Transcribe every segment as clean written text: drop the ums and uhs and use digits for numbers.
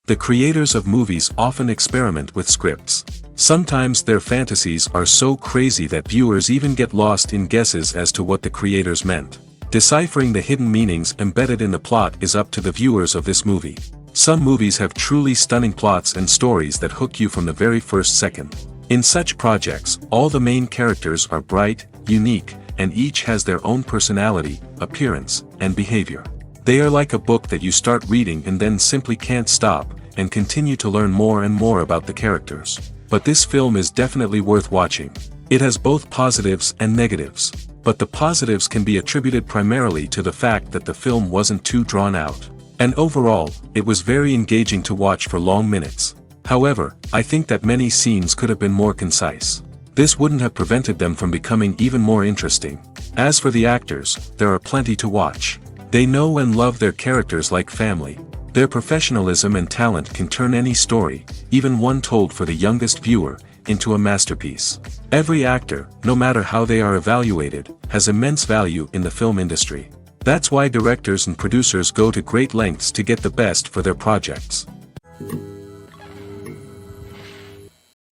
The creators of movies often experiment with scripts. Sometimes their fantasies are so crazy that viewers even get lost in guesses as to what the creators meant. Deciphering the hidden meanings embedded in the plot is up to the viewers of this movie. Some movies have truly stunning plots and stories that hook you from the very first second. In such projects, all the main characters are bright, unique, and each has their own personality, appearance, and behavior. They are like a book that you start reading and then simply can't stop, and continue to learn more and more about the characters. But this film is definitely worth watching. It has both positives and negatives. But the positives can be attributed primarily to the fact that the film wasn't too drawn out. And overall, it was very engaging to watch for long minutes. However, I think that many scenes could have been more concise. This wouldn't have prevented them from becoming even more interesting. As for the actors, there are plenty to watch. They know and love their characters like family. Their professionalism and talent can turn any story, even one told for the youngest viewer, into a masterpiece. Every actor, no matter how they are evaluated, has immense value in the film industry. That's why directors and producers go to great lengths to get the best for their projects.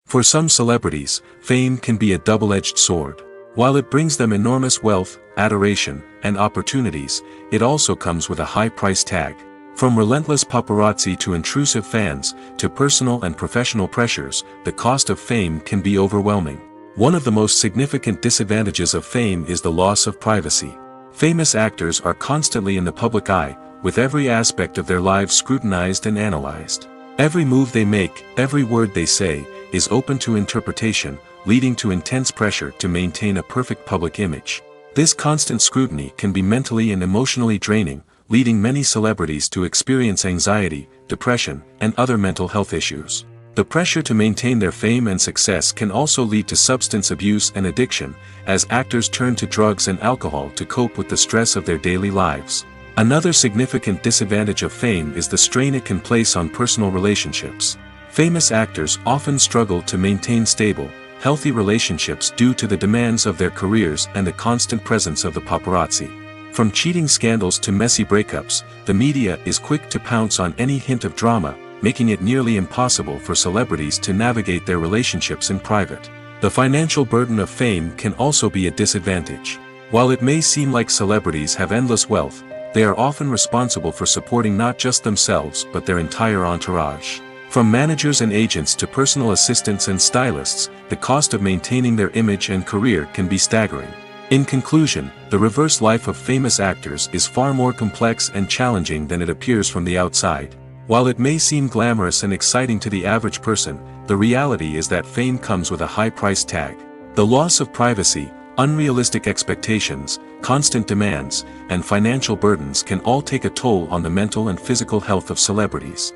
For some celebrities, fame can be a double-edged sword. While it brings them enormous wealth, adoration, and opportunities, it also comes with a high price tag. From relentless paparazzi to intrusive fans, to personal and professional pressures, the cost of fame can be overwhelming. One of the most significant disadvantages of fame is the loss of privacy. Famous actors are constantly in the public eye, with every aspect of their lives scrutinized and analyzed. Every move they make, every word they say, is open to interpretation, leading to intense pressure to maintain a perfect public image. This constant scrutiny can be mentally and emotionally draining, leading many celebrities to experience anxiety, depression, and other mental health issues. The pressure to maintain their fame and success can also lead to substance abuse and addiction, as actors turn to drugs and alcohol to cope with the stress of their daily lives. Another significant disadvantage of fame is the strain it can place on personal relationships. Famous actors often struggle to maintain stable, healthy relationships due to the demands of their careers and the constant presence of the paparazzi. From cheating scandals to messy breakups, the media is quick to pounce on any hint of drama, making it nearly impossible for celebrities to navigate their relationships in private. The financial burden of fame can also be a disadvantage. While it may seem like celebrities have endless wealth, they are often responsible for supporting not just themselves but their entire entourage. From managers and agents to personal assistants and stylists, the cost of maintaining their image and career can be staggering. In conclusion, the reverse life of famous actors is far more complex and challenging than it appears from the outside. While it may seem glamorous and exciting to the average person, the reality is that fame comes with a high price tag. The loss of privacy, unrealistic expectations, constant demands, and financial burdens can all take a toll on the mental and physical health of celebrities.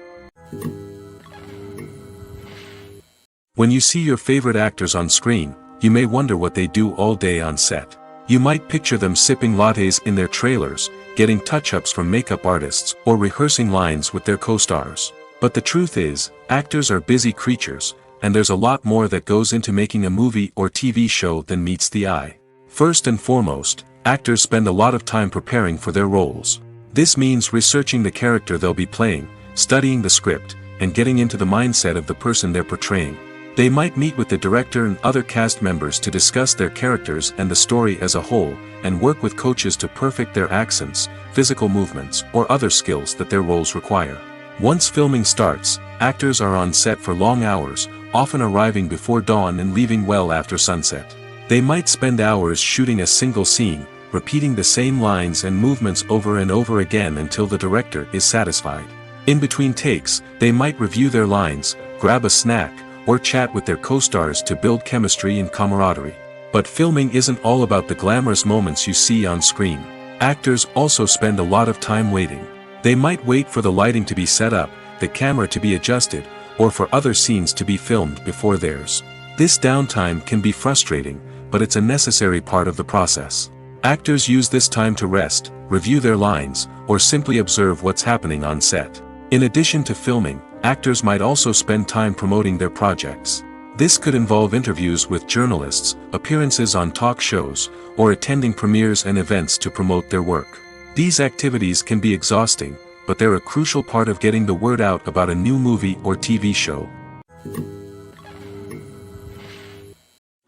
When you see your favorite actors on screen, you may wonder what they do all day on set. You might picture them sipping lattes in their trailers, getting touch-ups from makeup artists, or rehearsing lines with their co-stars. But the truth is, actors are busy creatures, and there's a lot more that goes into making a movie or TV show than meets the eye. First and foremost, actors spend a lot of time preparing for their roles. This means researching the character they'll be playing, studying the script, and getting into the mindset of the person they're portraying. They might meet with the director and other cast members to discuss their characters and the story as a whole, and work with coaches to perfect their accents, physical movements, or other skills that their roles require. Once filming starts, actors are on set for long hours, often arriving before dawn and leaving well after sunset. They might spend hours shooting a single scene, repeating the same lines and movements over and over again until the director is satisfied. In between takes, they might review their lines, grab a snack, or chat with their co-stars to build chemistry and camaraderie. But filming isn't all about the glamorous moments you see on screen. Actors also spend a lot of time waiting. They might wait for the lighting to be set up, the camera to be adjusted, or for other scenes to be filmed before theirs. This downtime can be frustrating, but it's a necessary part of the process. Actors use this time to rest, review their lines, or simply observe what's happening on set. In addition to filming, actors might also spend time promoting their projects. This could involve interviews with journalists, appearances on talk shows, or attending premieres and events to promote their work. These activities can be exhausting, but they're a crucial part of getting the word out about a new movie or TV show.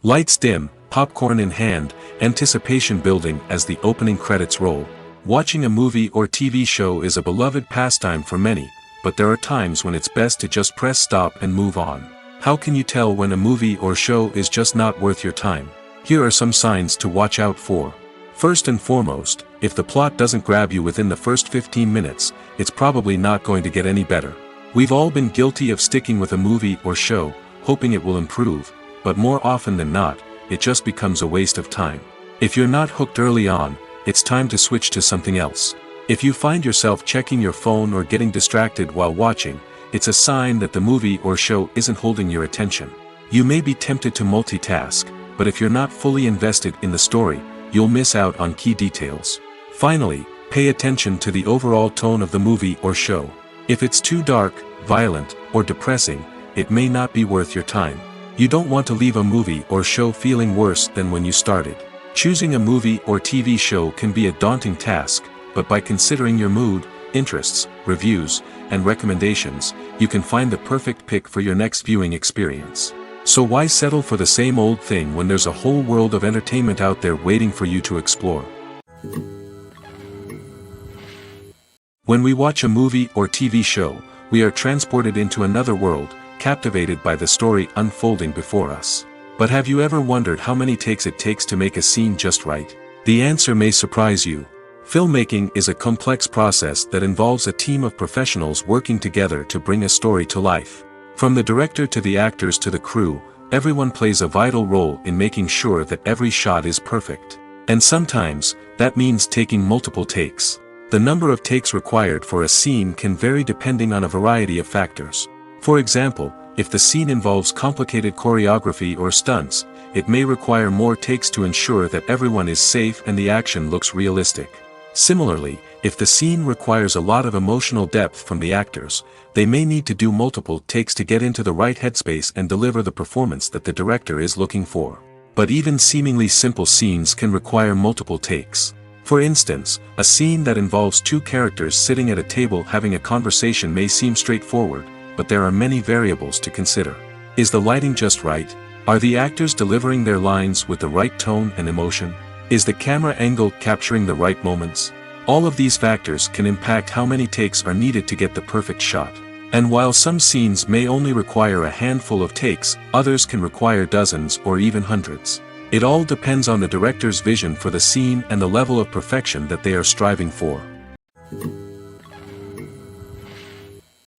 Lights dim, popcorn in hand, anticipation building as the opening credits roll. Watching a movie or TV show is a beloved pastime for many, but there are times when it's best to just press stop and move on. How can you tell when a movie or show is just not worth your time? Here are some signs to watch out for. First and foremost, if the plot doesn't grab you within the first 15 minutes, it's probably not going to get any better. We've all been guilty of sticking with a movie or show, hoping it will improve, but more often than not, it just becomes a waste of time. If you're not hooked early on, it's time to switch to something else. If you find yourself checking your phone or getting distracted while watching, it's a sign that the movie or show isn't holding your attention. You may be tempted to multitask, but if you're not fully invested in the story, you'll miss out on key details. Finally, pay attention to the overall tone of the movie or show. If it's too dark, violent, or depressing, it may not be worth your time. You don't want to leave a movie or show feeling worse than when you started. Choosing a movie or TV show can be a daunting task, but by considering your mood, interests, reviews, and recommendations, you can find the perfect pick for your next viewing experience. So why settle for the same old thing when there's a whole world of entertainment out there waiting for you to explore? When we watch a movie or TV show, we are transported into another world, captivated by the story unfolding before us. But have you ever wondered how many takes it takes to make a scene just right? The answer may surprise you. Filmmaking is a complex process that involves a team of professionals working together to bring a story to life. From the director to the actors to the crew, everyone plays a vital role in making sure that every shot is perfect. And sometimes, that means taking multiple takes. The number of takes required for a scene can vary depending on a variety of factors. For example, if the scene involves complicated choreography or stunts, it may require more takes to ensure that everyone is safe and the action looks realistic. Similarly, if the scene requires a lot of emotional depth from the actors, they may need to do multiple takes to get into the right headspace and deliver the performance that the director is looking for. But even seemingly simple scenes can require multiple takes. For instance, a scene that involves two characters sitting at a table having a conversation may seem straightforward, but there are many variables to consider. Is the lighting just right? Are the actors delivering their lines with the right tone and emotion? Is the camera angle capturing the right moments? All of these factors can impact how many takes are needed to get the perfect shot. And while some scenes may only require a handful of takes, others can require dozens or even hundreds. It all depends on the director's vision for the scene and the level of perfection that they are striving for.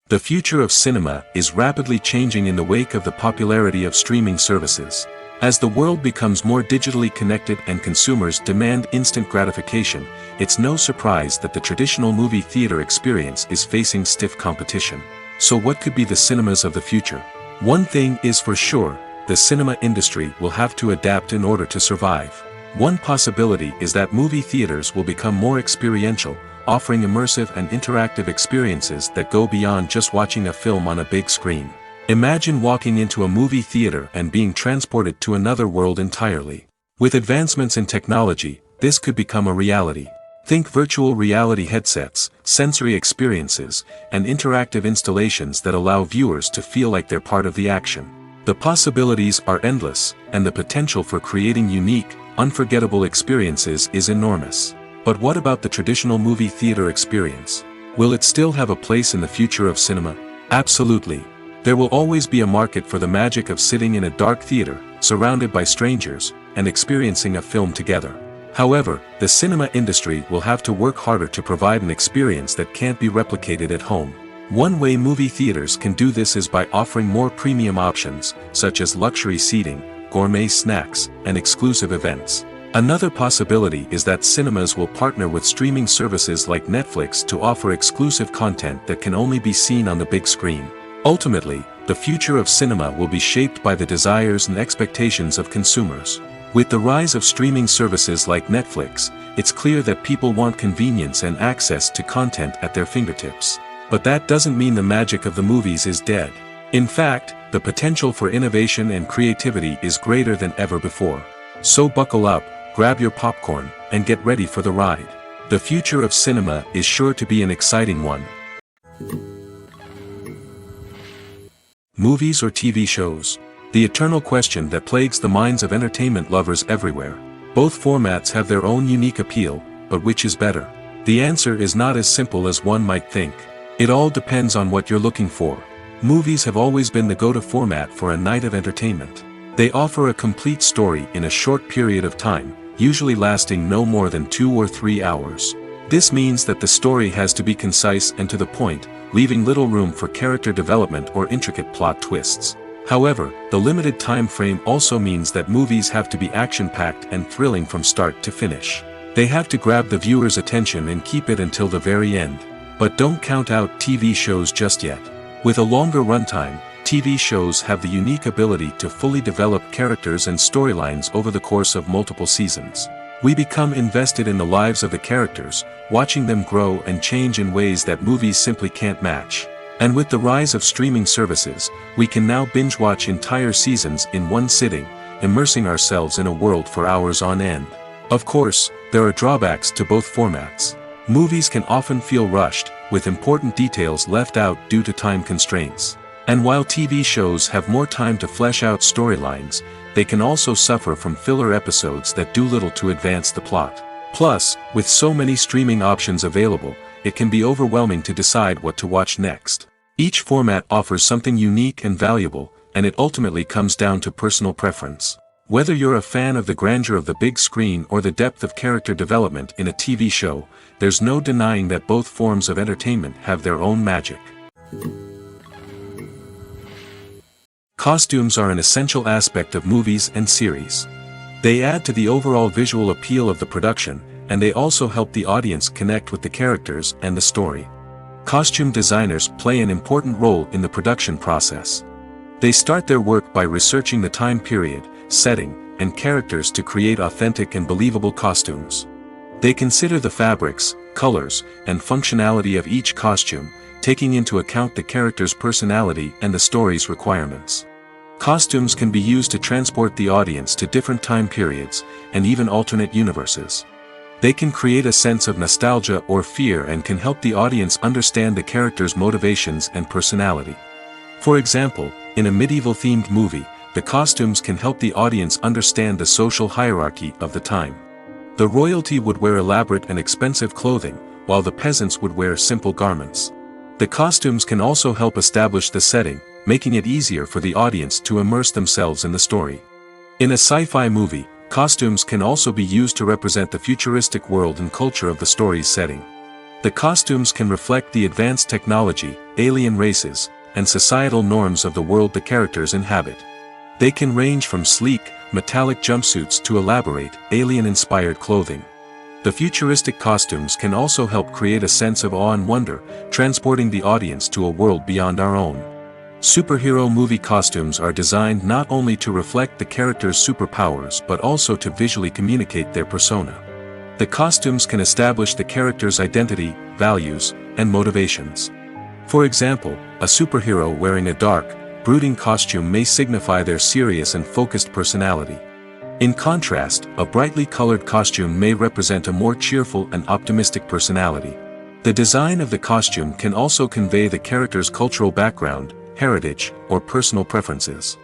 The future of cinema is rapidly changing in the wake of the popularity of streaming services. As the world becomes more digitally connected and consumers demand instant gratification, it's no surprise that the traditional movie theater experience is facing stiff competition. So what could be the cinemas of the future? One thing is for sure, the cinema industry will have to adapt in order to survive. One possibility is that movie theaters will become more experiential, offering immersive and interactive experiences that go beyond just watching a film on a big screen. Imagine walking into a movie theater and being transported to another world entirely. With advancements in technology, this could become a reality. Think virtual reality headsets, sensory experiences, and interactive installations that allow viewers to feel like they're part of the action. The possibilities are endless, and the potential for creating unique, unforgettable experiences is enormous. But what about the traditional movie theater experience? Will it still have a place in the future of cinema? Absolutely. There will always be a market for the magic of sitting in a dark theater, surrounded by strangers, and experiencing a film together. However, the cinema industry will have to work harder to provide an experience that can't be replicated at home. One way movie theaters can do this is by offering more premium options, such as luxury seating, gourmet snacks, and exclusive events. Another possibility is that cinemas will partner with streaming services like Netflix to offer exclusive content that can only be seen on the big screen. Ultimately, the future of cinema will be shaped by the desires and expectations of consumers. With the rise of streaming services like Netflix, it's clear that people want convenience and access to content at their fingertips. But that doesn't mean the magic of the movies is dead. In fact, the potential for innovation and creativity is greater than ever before. So buckle up, grab your popcorn, and get ready for the ride. The future of cinema is sure to be an exciting one. Movies or TV shows? The eternal question that plagues the minds of entertainment lovers everywhere. Both formats have their own unique appeal, but which is better? The answer is not as simple as one might think. It all depends on what you're looking for. Movies have always been the go-to format for a night of entertainment. They offer a complete story in a short period of time, usually lasting no more than 2 or 3 hours. This means that the story has to be concise and to the point, leaving little room for character development or intricate plot twists. However, the limited time frame also means that movies have to be action-packed and thrilling from start to finish. They have to grab the viewer's attention and keep it until the very end. But don't count out TV shows just yet. With a longer runtime, TV shows have the unique ability to fully develop characters and storylines over the course of multiple seasons. We become invested in the lives of the characters, watching them grow and change in ways that movies simply can't match. And with the rise of streaming services, we can now binge-watch entire seasons in one sitting, immersing ourselves in a world for hours on end. Of course, there are drawbacks to both formats. Movies can often feel rushed, with important details left out due to time constraints. And while TV shows have more time to flesh out storylines, they can also suffer from filler episodes that do little to advance the plot. Plus, with so many streaming options available, it can be overwhelming to decide what to watch next. Each format offers something unique and valuable, and it ultimately comes down to personal preference. Whether you're a fan of the grandeur of the big screen or the depth of character development in a TV show, there's no denying that both forms of entertainment have their own magic. Costumes are an essential aspect of movies and series. They add to the overall visual appeal of the production, and they also help the audience connect with the characters and the story. Costume designers play an important role in the production process. They start their work by researching the time period, setting, and characters to create authentic and believable costumes. They consider the fabrics, colors, and functionality of each costume, taking into account the character's personality and the story's requirements. Costumes can be used to transport the audience to different time periods, and even alternate universes. They can create a sense of nostalgia or fear and can help the audience understand the character's motivations and personality. For example, in a medieval-themed movie, the costumes can help the audience understand the social hierarchy of the time. The royalty would wear elaborate and expensive clothing, while the peasants would wear simple garments. The costumes can also help establish the setting, making it easier for the audience to immerse themselves in the story. In a sci-fi movie, costumes can also be used to represent the futuristic world and culture of the story's setting. The costumes can reflect the advanced technology, alien races, and societal norms of the world the characters inhabit. They can range from sleek, metallic jumpsuits to elaborate, alien-inspired clothing. The futuristic costumes can also help create a sense of awe and wonder, transporting the audience to a world beyond our own. Superhero movie costumes are designed not only to reflect the character's superpowers but also to visually communicate their persona. The costumes can establish the character's identity, values, and motivations. For example, a superhero wearing a dark, brooding costume may signify their serious and focused personality. In contrast, a brightly colored costume may represent a more cheerful and optimistic personality. The design of the costume can also convey the character's cultural background, heritage, or personal preferences.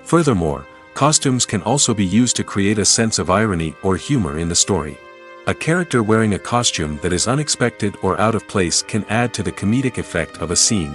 Furthermore, costumes can also be used to create a sense of irony or humor in the story. A character wearing a costume that is unexpected or out of place can add to the comedic effect of a scene.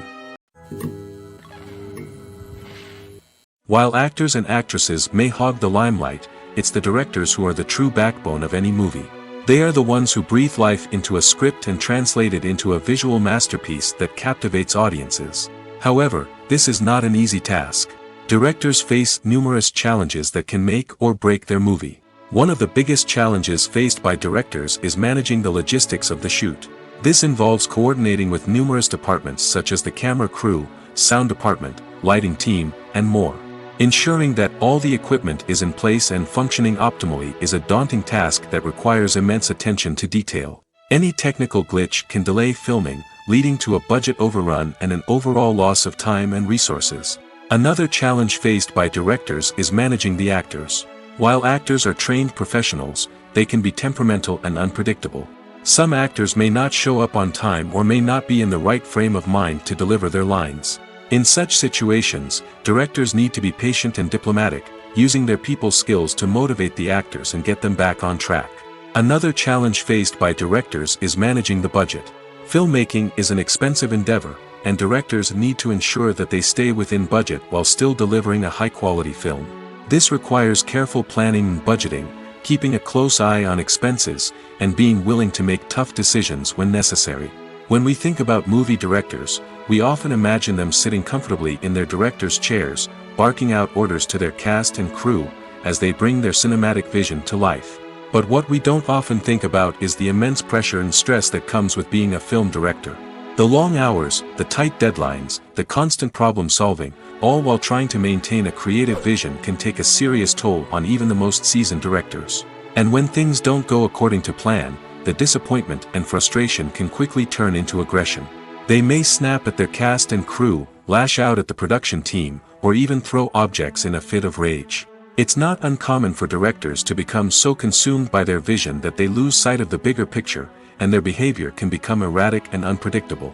While actors and actresses may hog the limelight, it's the directors who are the true backbone of any movie. They are the ones who breathe life into a script and translate it into a visual masterpiece that captivates audiences. However, this is not an easy task. Directors face numerous challenges that can make or break their movie. One of the biggest challenges faced by directors is managing the logistics of the shoot. This involves coordinating with numerous departments such as the camera crew, sound department, lighting team, and more. Ensuring that all the equipment is in place and functioning optimally is a daunting task that requires immense attention to detail. Any technical glitch can delay filming, leading to a budget overrun and an overall loss of time and resources. Another challenge faced by directors is managing the actors. While actors are trained professionals, they can be temperamental and unpredictable. Some actors may not show up on time or may not be in the right frame of mind to deliver their lines. In such situations, directors need to be patient and diplomatic, using their people skills to motivate the actors and get them back on track. Another challenge faced by directors is managing the budget. Filmmaking is an expensive endeavor, and directors need to ensure that they stay within budget while still delivering a high-quality film. This requires careful planning and budgeting, keeping a close eye on expenses, and being willing to make tough decisions when necessary. When we think about movie directors, we often imagine them sitting comfortably in their director's chairs, barking out orders to their cast and crew, as they bring their cinematic vision to life. But what we don't often think about is the immense pressure and stress that comes with being a film director. The long hours, the tight deadlines, the constant problem solving, all while trying to maintain a creative vision can take a serious toll on even the most seasoned directors. And when things don't go according to plan, the disappointment and frustration can quickly turn into aggression. They may snap at their cast and crew, lash out at the production team, or even throw objects in a fit of rage. It's not uncommon for directors to become so consumed by their vision that they lose sight of the bigger picture, and their behavior can become erratic and unpredictable.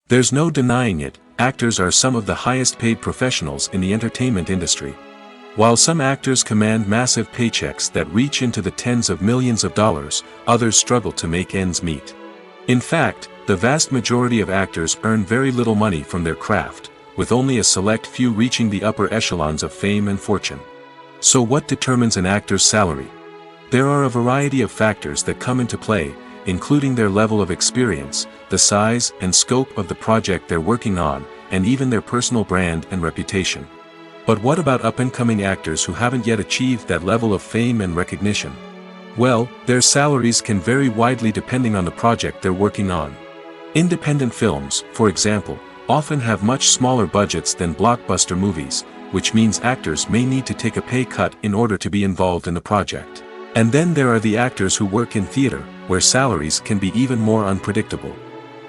There's no denying it, actors are some of the highest paid professionals in the entertainment industry. While some actors command massive paychecks that reach into the tens of millions of dollars, others struggle to make ends meet. In fact, the vast majority of actors earn very little money from their craft, with only a select few reaching the upper echelons of fame and fortune. So what determines an actor's salary? There are a variety of factors that come into play, including their level of experience, the size and scope of the project they're working on, and even their personal brand and reputation. But what about up-and-coming actors who haven't yet achieved that level of fame and recognition? Well, their salaries can vary widely depending on the project they're working on. Independent films, for example, often have much smaller budgets than blockbuster movies, which means actors may need to take a pay cut in order to be involved in the project. And then there are the actors who work in theater, where salaries can be even more unpredictable.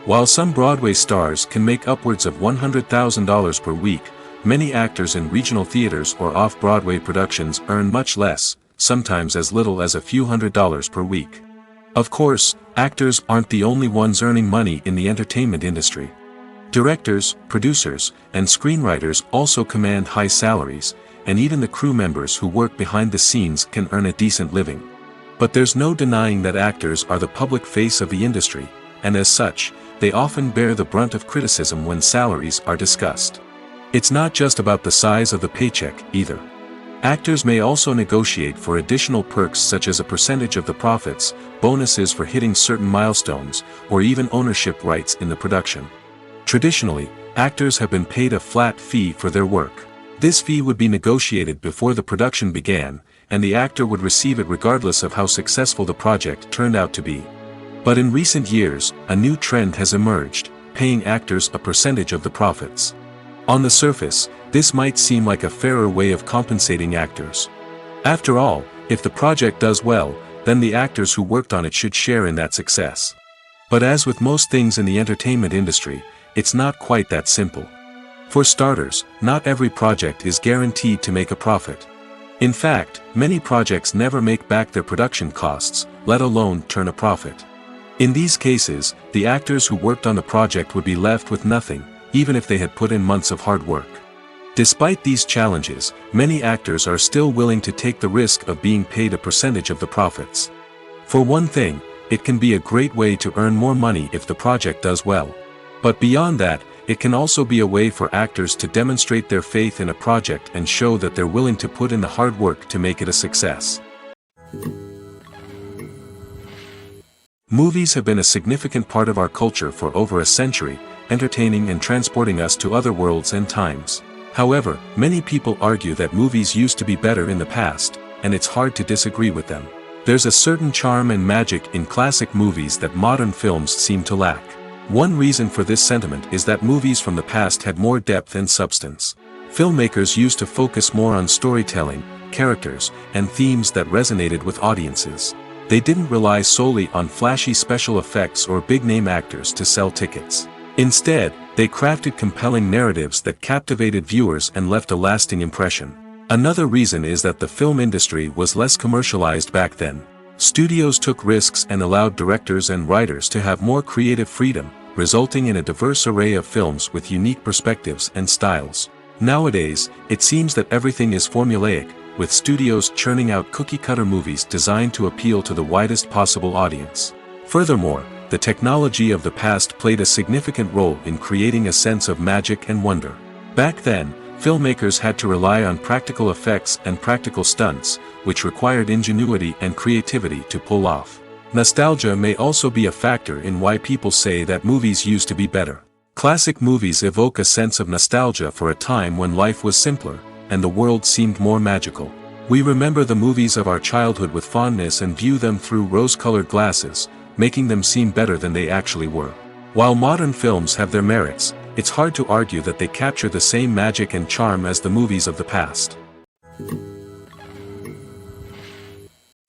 While some Broadway stars can make upwards of $100,000 per week, many actors in regional theaters or off-Broadway productions earn much less, sometimes as little as a few $100s per week. Of course, actors aren't the only ones earning money in the entertainment industry. Directors, producers, and screenwriters also command high salaries, and even the crew members who work behind the scenes can earn a decent living. But there's no denying that actors are the public face of the industry, and as such, they often bear the brunt of criticism when salaries are discussed. It's not just about the size of the paycheck, either. Actors may also negotiate for additional perks such as a percentage of the profits, bonuses for hitting certain milestones, or even ownership rights in the production. Traditionally, actors have been paid a flat fee for their work. This fee would be negotiated before the production began, and the actor would receive it regardless of how successful the project turned out to be. But in recent years, a new trend has emerged, paying actors a percentage of the profits. On the surface, this might seem like a fairer way of compensating actors. After all, if the project does well, then the actors who worked on it should share in that success. But as with most things in the entertainment industry, it's not quite that simple. For starters, not every project is guaranteed to make a profit. In fact, many projects never make back their production costs, let alone turn a profit. In these cases, the actors who worked on the project would be left with nothing, even if they had put in months of hard work. Despite these challenges, many actors are still willing to take the risk of being paid a percentage of the profits. For one thing, it can be a great way to earn more money if the project does well. But beyond that, it can also be a way for actors to demonstrate their faith in a project and show that they're willing to put in the hard work to make it a success. Movies have been a significant part of our culture for over a century, entertaining and transporting us to other worlds and times. However, many people argue that movies used to be better in the past, and it's hard to disagree with them. There's a certain charm and magic in classic movies that modern films seem to lack. One reason for this sentiment is that movies from the past had more depth and substance. Filmmakers used to focus more on storytelling, characters, and themes that resonated with audiences. They didn't rely solely on flashy special effects or big-name actors to sell tickets. Instead, they crafted compelling narratives that captivated viewers and left a lasting impression. Another reason is that the film industry was less commercialized back then. Studios took risks and allowed directors and writers to have more creative freedom, resulting in a diverse array of films with unique perspectives and styles. Nowadays, it seems that everything is formulaic, with studios churning out cookie-cutter movies designed to appeal to the widest possible audience. Furthermore, the technology of the past played a significant role in creating a sense of magic and wonder. Back then, filmmakers had to rely on practical effects and practical stunts, which required ingenuity and creativity to pull off. Nostalgia may also be a factor in why people say that movies used to be better. Classic movies evoke a sense of nostalgia for a time when life was simpler, and the world seemed more magical. We remember the movies of our childhood with fondness and view them through rose-colored glasses, making them seem better than they actually were. While modern films have their merits, it's hard to argue that they capture the same magic and charm as the movies of the past.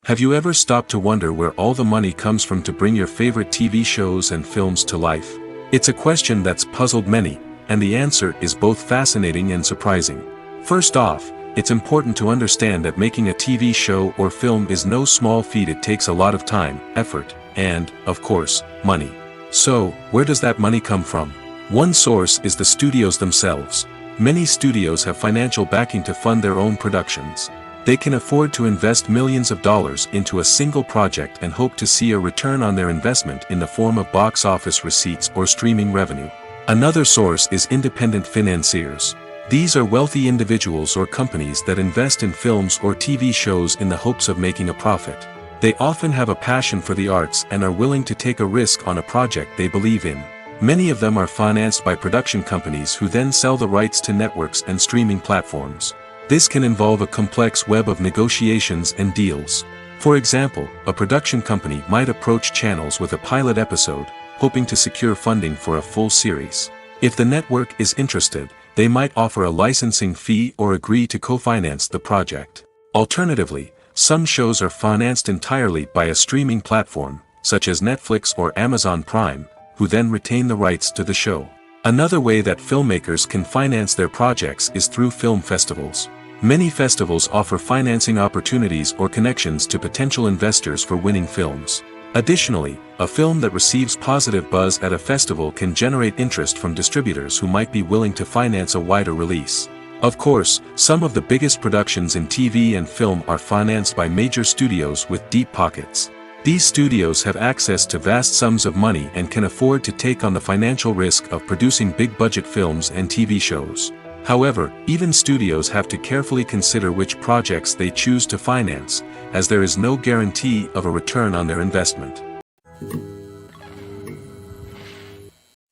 Have you ever stopped to wonder where all the money comes from to bring your favorite TV shows and films to life? It's a question that's puzzled many, and the answer is both fascinating and surprising. First off, it's important to understand that making a TV show or film is no small feat. It takes a lot of time, effort, and, of course, money. So, where does that money come from? One source is the studios themselves. Many studios have financial backing to fund their own productions. They can afford to invest millions of dollars into a single project and hope to see a return on their investment in the form of box office receipts or streaming revenue. Another source is independent financiers. These are wealthy individuals or companies that invest in films or TV shows in the hopes of making a profit. They often have a passion for the arts and are willing to take a risk on a project they believe in. Many of them are financed by production companies who then sell the rights to networks and streaming platforms. This can involve a complex web of negotiations and deals. For example, a production company might approach channels with a pilot episode, hoping to secure funding for a full series. If the network is interested, they might offer a licensing fee or agree to co-finance the project. Alternatively, some shows are financed entirely by a streaming platform, such as Netflix or Amazon Prime, who then retain the rights to the show. Another way that filmmakers can finance their projects is through film festivals. Many festivals offer financing opportunities or connections to potential investors for winning films. Additionally, a film that receives positive buzz at a festival can generate interest from distributors who might be willing to finance a wider release. Of course, some of the biggest productions in TV and film are financed by major studios with deep pockets. These studios have access to vast sums of money and can afford to take on the financial risk of producing big-budget films and TV shows. However, even studios have to carefully consider which projects they choose to finance, as there is no guarantee of a return on their investment.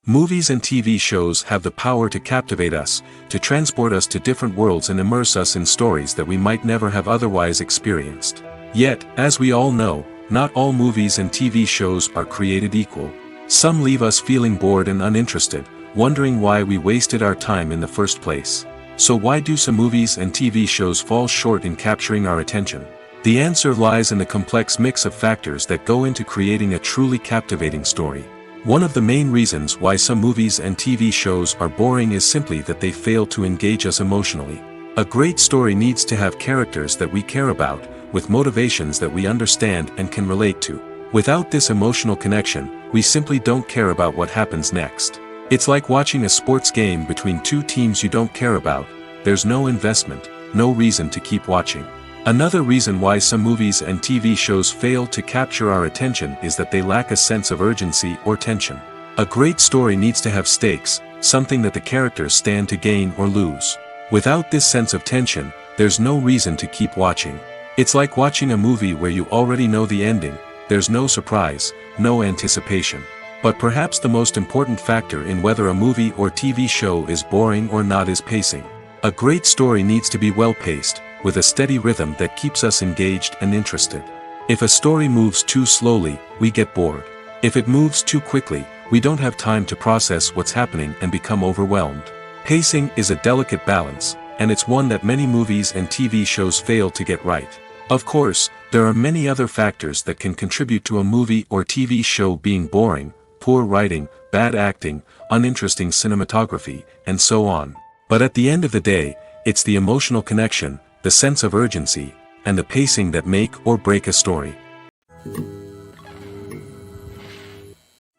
Movies and TV shows have the power to captivate us, to transport us to different worlds and immerse us in stories that we might never have otherwise experienced. Yet, as we all know, not all movies and TV shows are created equal. Some leave us feeling bored and uninterested, wondering why we wasted our time in the first place. So why do some movies and TV shows fall short in capturing our attention? The answer lies in the complex mix of factors that go into creating a truly captivating story. One of the main reasons why some movies and TV shows are boring is simply that they fail to engage us emotionally. A great story needs to have characters that we care about, with motivations that we understand and can relate to. Without this emotional connection, we simply don't care about what happens next. It's like watching a sports game between two teams you don't care about. There's no investment, no reason to keep watching. Another reason why some movies and TV shows fail to capture our attention is that they lack a sense of urgency or tension. A great story needs to have stakes, something that the characters stand to gain or lose. Without this sense of tension, there's no reason to keep watching. It's like watching a movie where you already know the ending. There's no surprise, no anticipation. But perhaps the most important factor in whether a movie or TV show is boring or not is pacing. A great story needs to be well-paced, with a steady rhythm that keeps us engaged and interested. If a story moves too slowly, we get bored. If it moves too quickly, we don't have time to process what's happening and become overwhelmed. Pacing is a delicate balance, and it's one that many movies and TV shows fail to get right. Of course, there are many other factors that can contribute to a movie or TV show being boring: poor writing, bad acting, uninteresting cinematography, and so on. But at the end of the day, it's the emotional connection, the sense of urgency, and the pacing that make or break a story.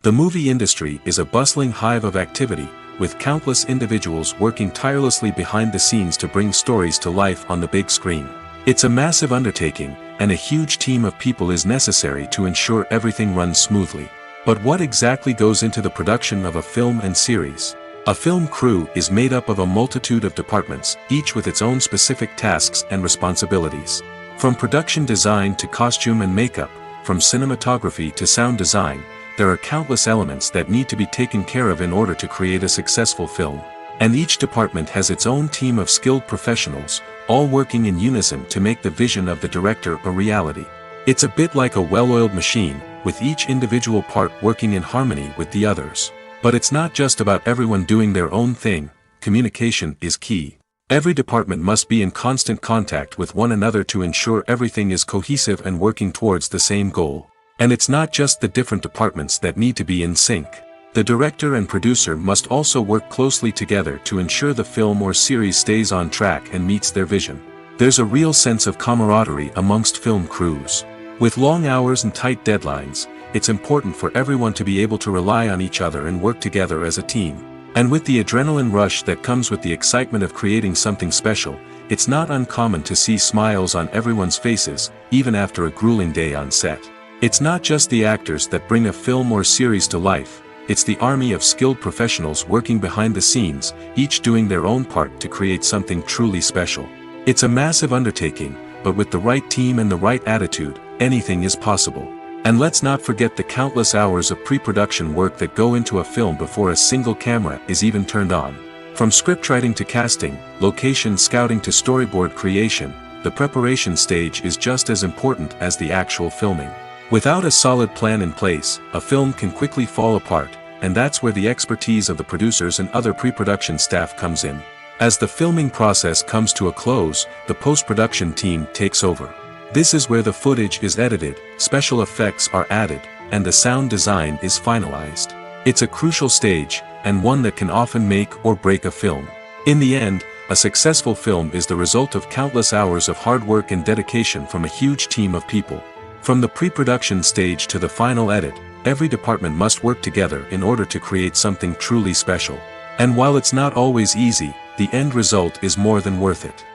The movie industry is a bustling hive of activity, with countless individuals working tirelessly behind the scenes to bring stories to life on the big screen. It's a massive undertaking, and a huge team of people is necessary to ensure everything runs smoothly. But what exactly goes into the production of a film and series? A film crew is made up of a multitude of departments, each with its own specific tasks and responsibilities. From production design to costume and makeup, from cinematography to sound design, there are countless elements that need to be taken care of in order to create a successful film. And each department has its own team of skilled professionals, all working in unison to make the vision of the director a reality. It's a bit like a well-oiled machine, with each individual part working in harmony with the others. But it's not just about everyone doing their own thing. Communication is key. Every department must be in constant contact with one another to ensure everything is cohesive and working towards the same goal. And it's not just the different departments that need to be in sync. The director and producer must also work closely together to ensure the film or series stays on track and meets their vision. There's a real sense of camaraderie amongst film crews. With long hours and tight deadlines, it's important for everyone to be able to rely on each other and work together as a team. And with the adrenaline rush that comes with the excitement of creating something special, it's not uncommon to see smiles on everyone's faces, even after a grueling day on set. It's not just the actors that bring a film or series to life, it's the army of skilled professionals working behind the scenes, each doing their own part to create something truly special. It's a massive undertaking, but with the right team and the right attitude, anything is possible. And let's not forget the countless hours of pre-production work that go into a film before a single camera is even turned on. From scriptwriting to casting, location scouting to storyboard creation, the preparation stage is just as important as the actual filming. Without a solid plan in place, a film can quickly fall apart, and that's where the expertise of the producers and other pre-production staff comes in. As the filming process comes to a close, the post-production team takes over. This is where the footage is edited, special effects are added, and the sound design is finalized. It's a crucial stage, and one that can often make or break a film. In the end, a successful film is the result of countless hours of hard work and dedication from a huge team of people. From the pre-production stage to the final edit, every department must work together in order to create something truly special. And while it's not always easy, the end result is more than worth it.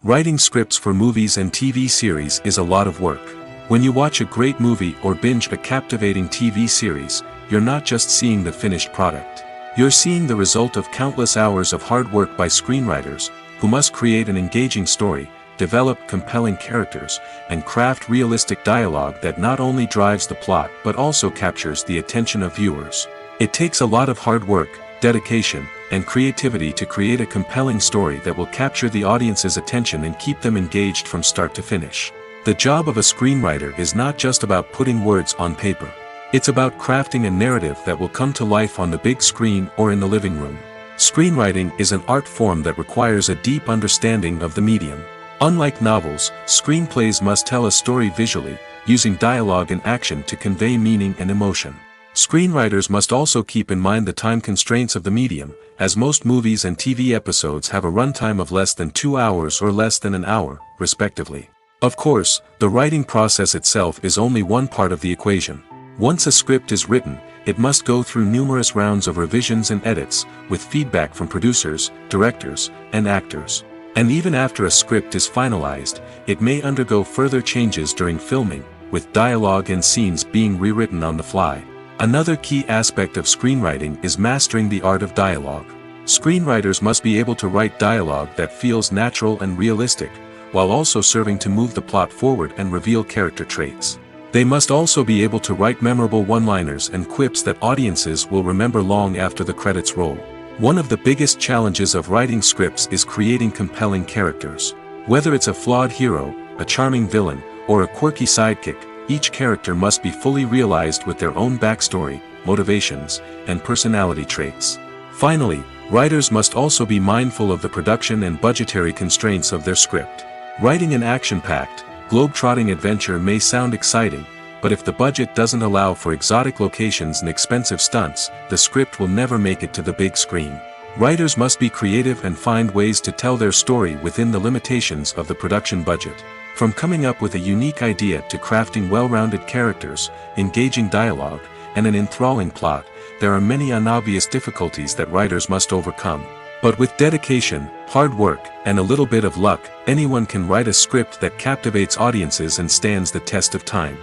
Writing scripts for movies and TV series is a lot of work. When you watch a great movie or binge a captivating TV series, you're not just seeing the finished product. You're seeing the result of countless hours of hard work by screenwriters, who must create an engaging story, develop compelling characters, and craft realistic dialogue that not only drives the plot but also captures the attention of viewers. It takes a lot of hard work, dedication, and creativity to create a compelling story that will capture the audience's attention and keep them engaged from start to finish. The job of a screenwriter is not just about putting words on paper. It's about crafting a narrative that will come to life on the big screen or in the living room. Screenwriting is an art form that requires a deep understanding of the medium. Unlike novels, screenplays must tell a story visually, using dialogue and action to convey meaning and emotion. Screenwriters must also keep in mind the time constraints of the medium, as most movies and TV episodes have a runtime of less than 2 hours or less than an hour, respectively. Of course, the writing process itself is only one part of the equation. Once a script is written, it must go through numerous rounds of revisions and edits, with feedback from producers, directors, and actors. And even after a script is finalized, it may undergo further changes during filming, with dialogue and scenes being rewritten on the fly. Another key aspect of screenwriting is mastering the art of dialogue. Screenwriters must be able to write dialogue that feels natural and realistic, while also serving to move the plot forward and reveal character traits. They must also be able to write memorable one-liners and quips that audiences will remember long after the credits roll. One of the biggest challenges of writing scripts is creating compelling characters. Whether it's a flawed hero, a charming villain, or a quirky sidekick, each character must be fully realized with their own backstory, motivations, and personality traits. Finally, writers must also be mindful of the production and budgetary constraints of their script. Writing an action-packed, globe-trotting adventure may sound exciting, but if the budget doesn't allow for exotic locations and expensive stunts, the script will never make it to the big screen. Writers must be creative and find ways to tell their story within the limitations of the production budget. From coming up with a unique idea to crafting well-rounded characters, engaging dialogue, and an enthralling plot, there are many unobvious difficulties that writers must overcome. But with dedication, hard work, and a little bit of luck, anyone can write a script that captivates audiences and stands the test of time.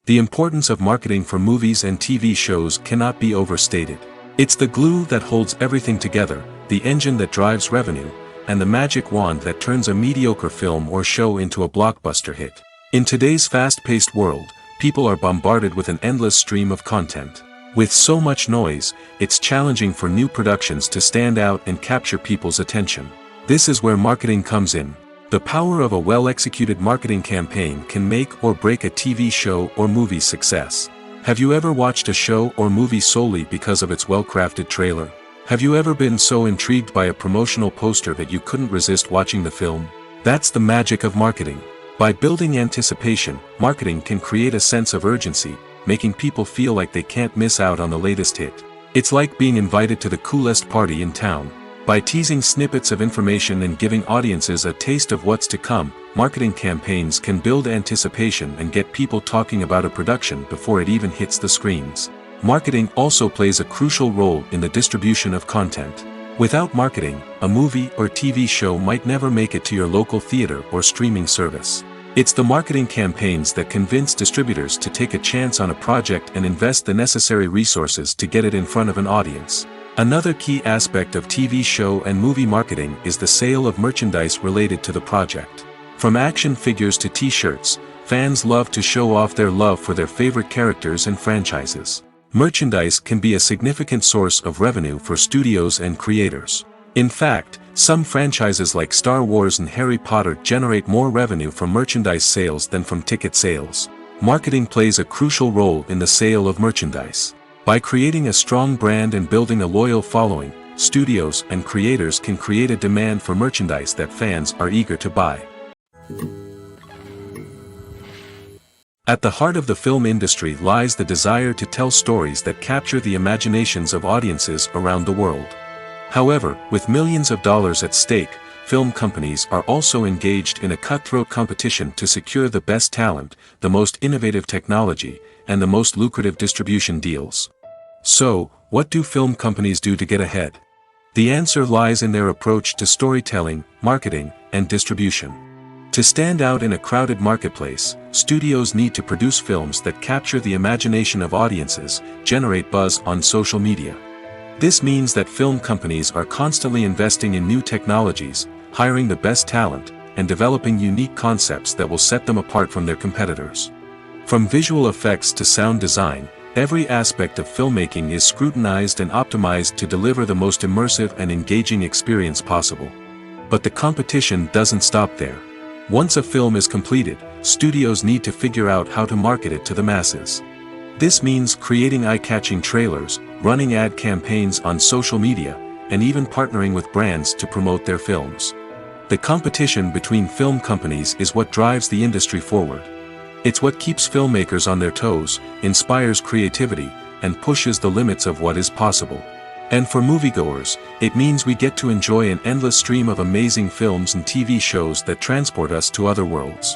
The importance of marketing for movies and TV shows cannot be overstated. It's the glue that holds everything together, the engine that drives revenue, and the magic wand that turns a mediocre film or show into a blockbuster hit. In today's fast-paced world, people are bombarded with an endless stream of content. With so much noise, it's challenging for new productions to stand out and capture people's attention. This is where marketing comes in. The power of a well-executed marketing campaign can make or break a TV show or movie's success. Have you ever watched a show or movie solely because of its well-crafted trailer? Have you ever been so intrigued by a promotional poster that you couldn't resist watching the film? That's the magic of marketing. By building anticipation, marketing can create a sense of urgency, making people feel like they can't miss out on the latest hit. It's like being invited to the coolest party in town. By teasing snippets of information and giving audiences a taste of what's to come, marketing campaigns can build anticipation and get people talking about a production before it even hits the screens. Marketing also plays a crucial role in the distribution of content. Without marketing, a movie or TV show might never make it to your local theater or streaming service. It's the marketing campaigns that convince distributors to take a chance on a project and invest the necessary resources to get it in front of an audience. Another key aspect of TV show and movie marketing is the sale of merchandise related to the project. From action figures to t-shirts, fans love to show off their love for their favorite characters and franchises. Merchandise can be a significant source of revenue for studios and creators. In fact, some franchises like Star Wars and Harry Potter generate more revenue from merchandise sales than from ticket sales. Marketing plays a crucial role in the sale of merchandise. By creating a strong brand and building a loyal following, studios and creators can create a demand for merchandise that fans are eager to buy. At the heart of the film industry lies the desire to tell stories that capture the imaginations of audiences around the world. However, with millions of dollars at stake, film companies are also engaged in a cutthroat competition to secure the best talent, the most innovative technology, and the most lucrative distribution deals. So, what do film companies do to get ahead? The answer lies in their approach to storytelling, marketing, and distribution. To stand out in a crowded marketplace, studios need to produce films that capture the imagination of audiences, generate buzz on social media. This means that film companies are constantly investing in new technologies, hiring the best talent, and developing unique concepts that will set them apart from their competitors. From visual effects to sound design, every aspect of filmmaking is scrutinized and optimized to deliver the most immersive and engaging experience possible. But the competition doesn't stop there. Once a film is completed, studios need to figure out how to market it to the masses. This means creating eye-catching trailers, running ad campaigns on social media, and even partnering with brands to promote their films. The competition between film companies is what drives the industry forward. It's what keeps filmmakers on their toes, inspires creativity, and pushes the limits of what is possible. And for moviegoers, it means we get to enjoy an endless stream of amazing films and TV shows that transport us to other worlds.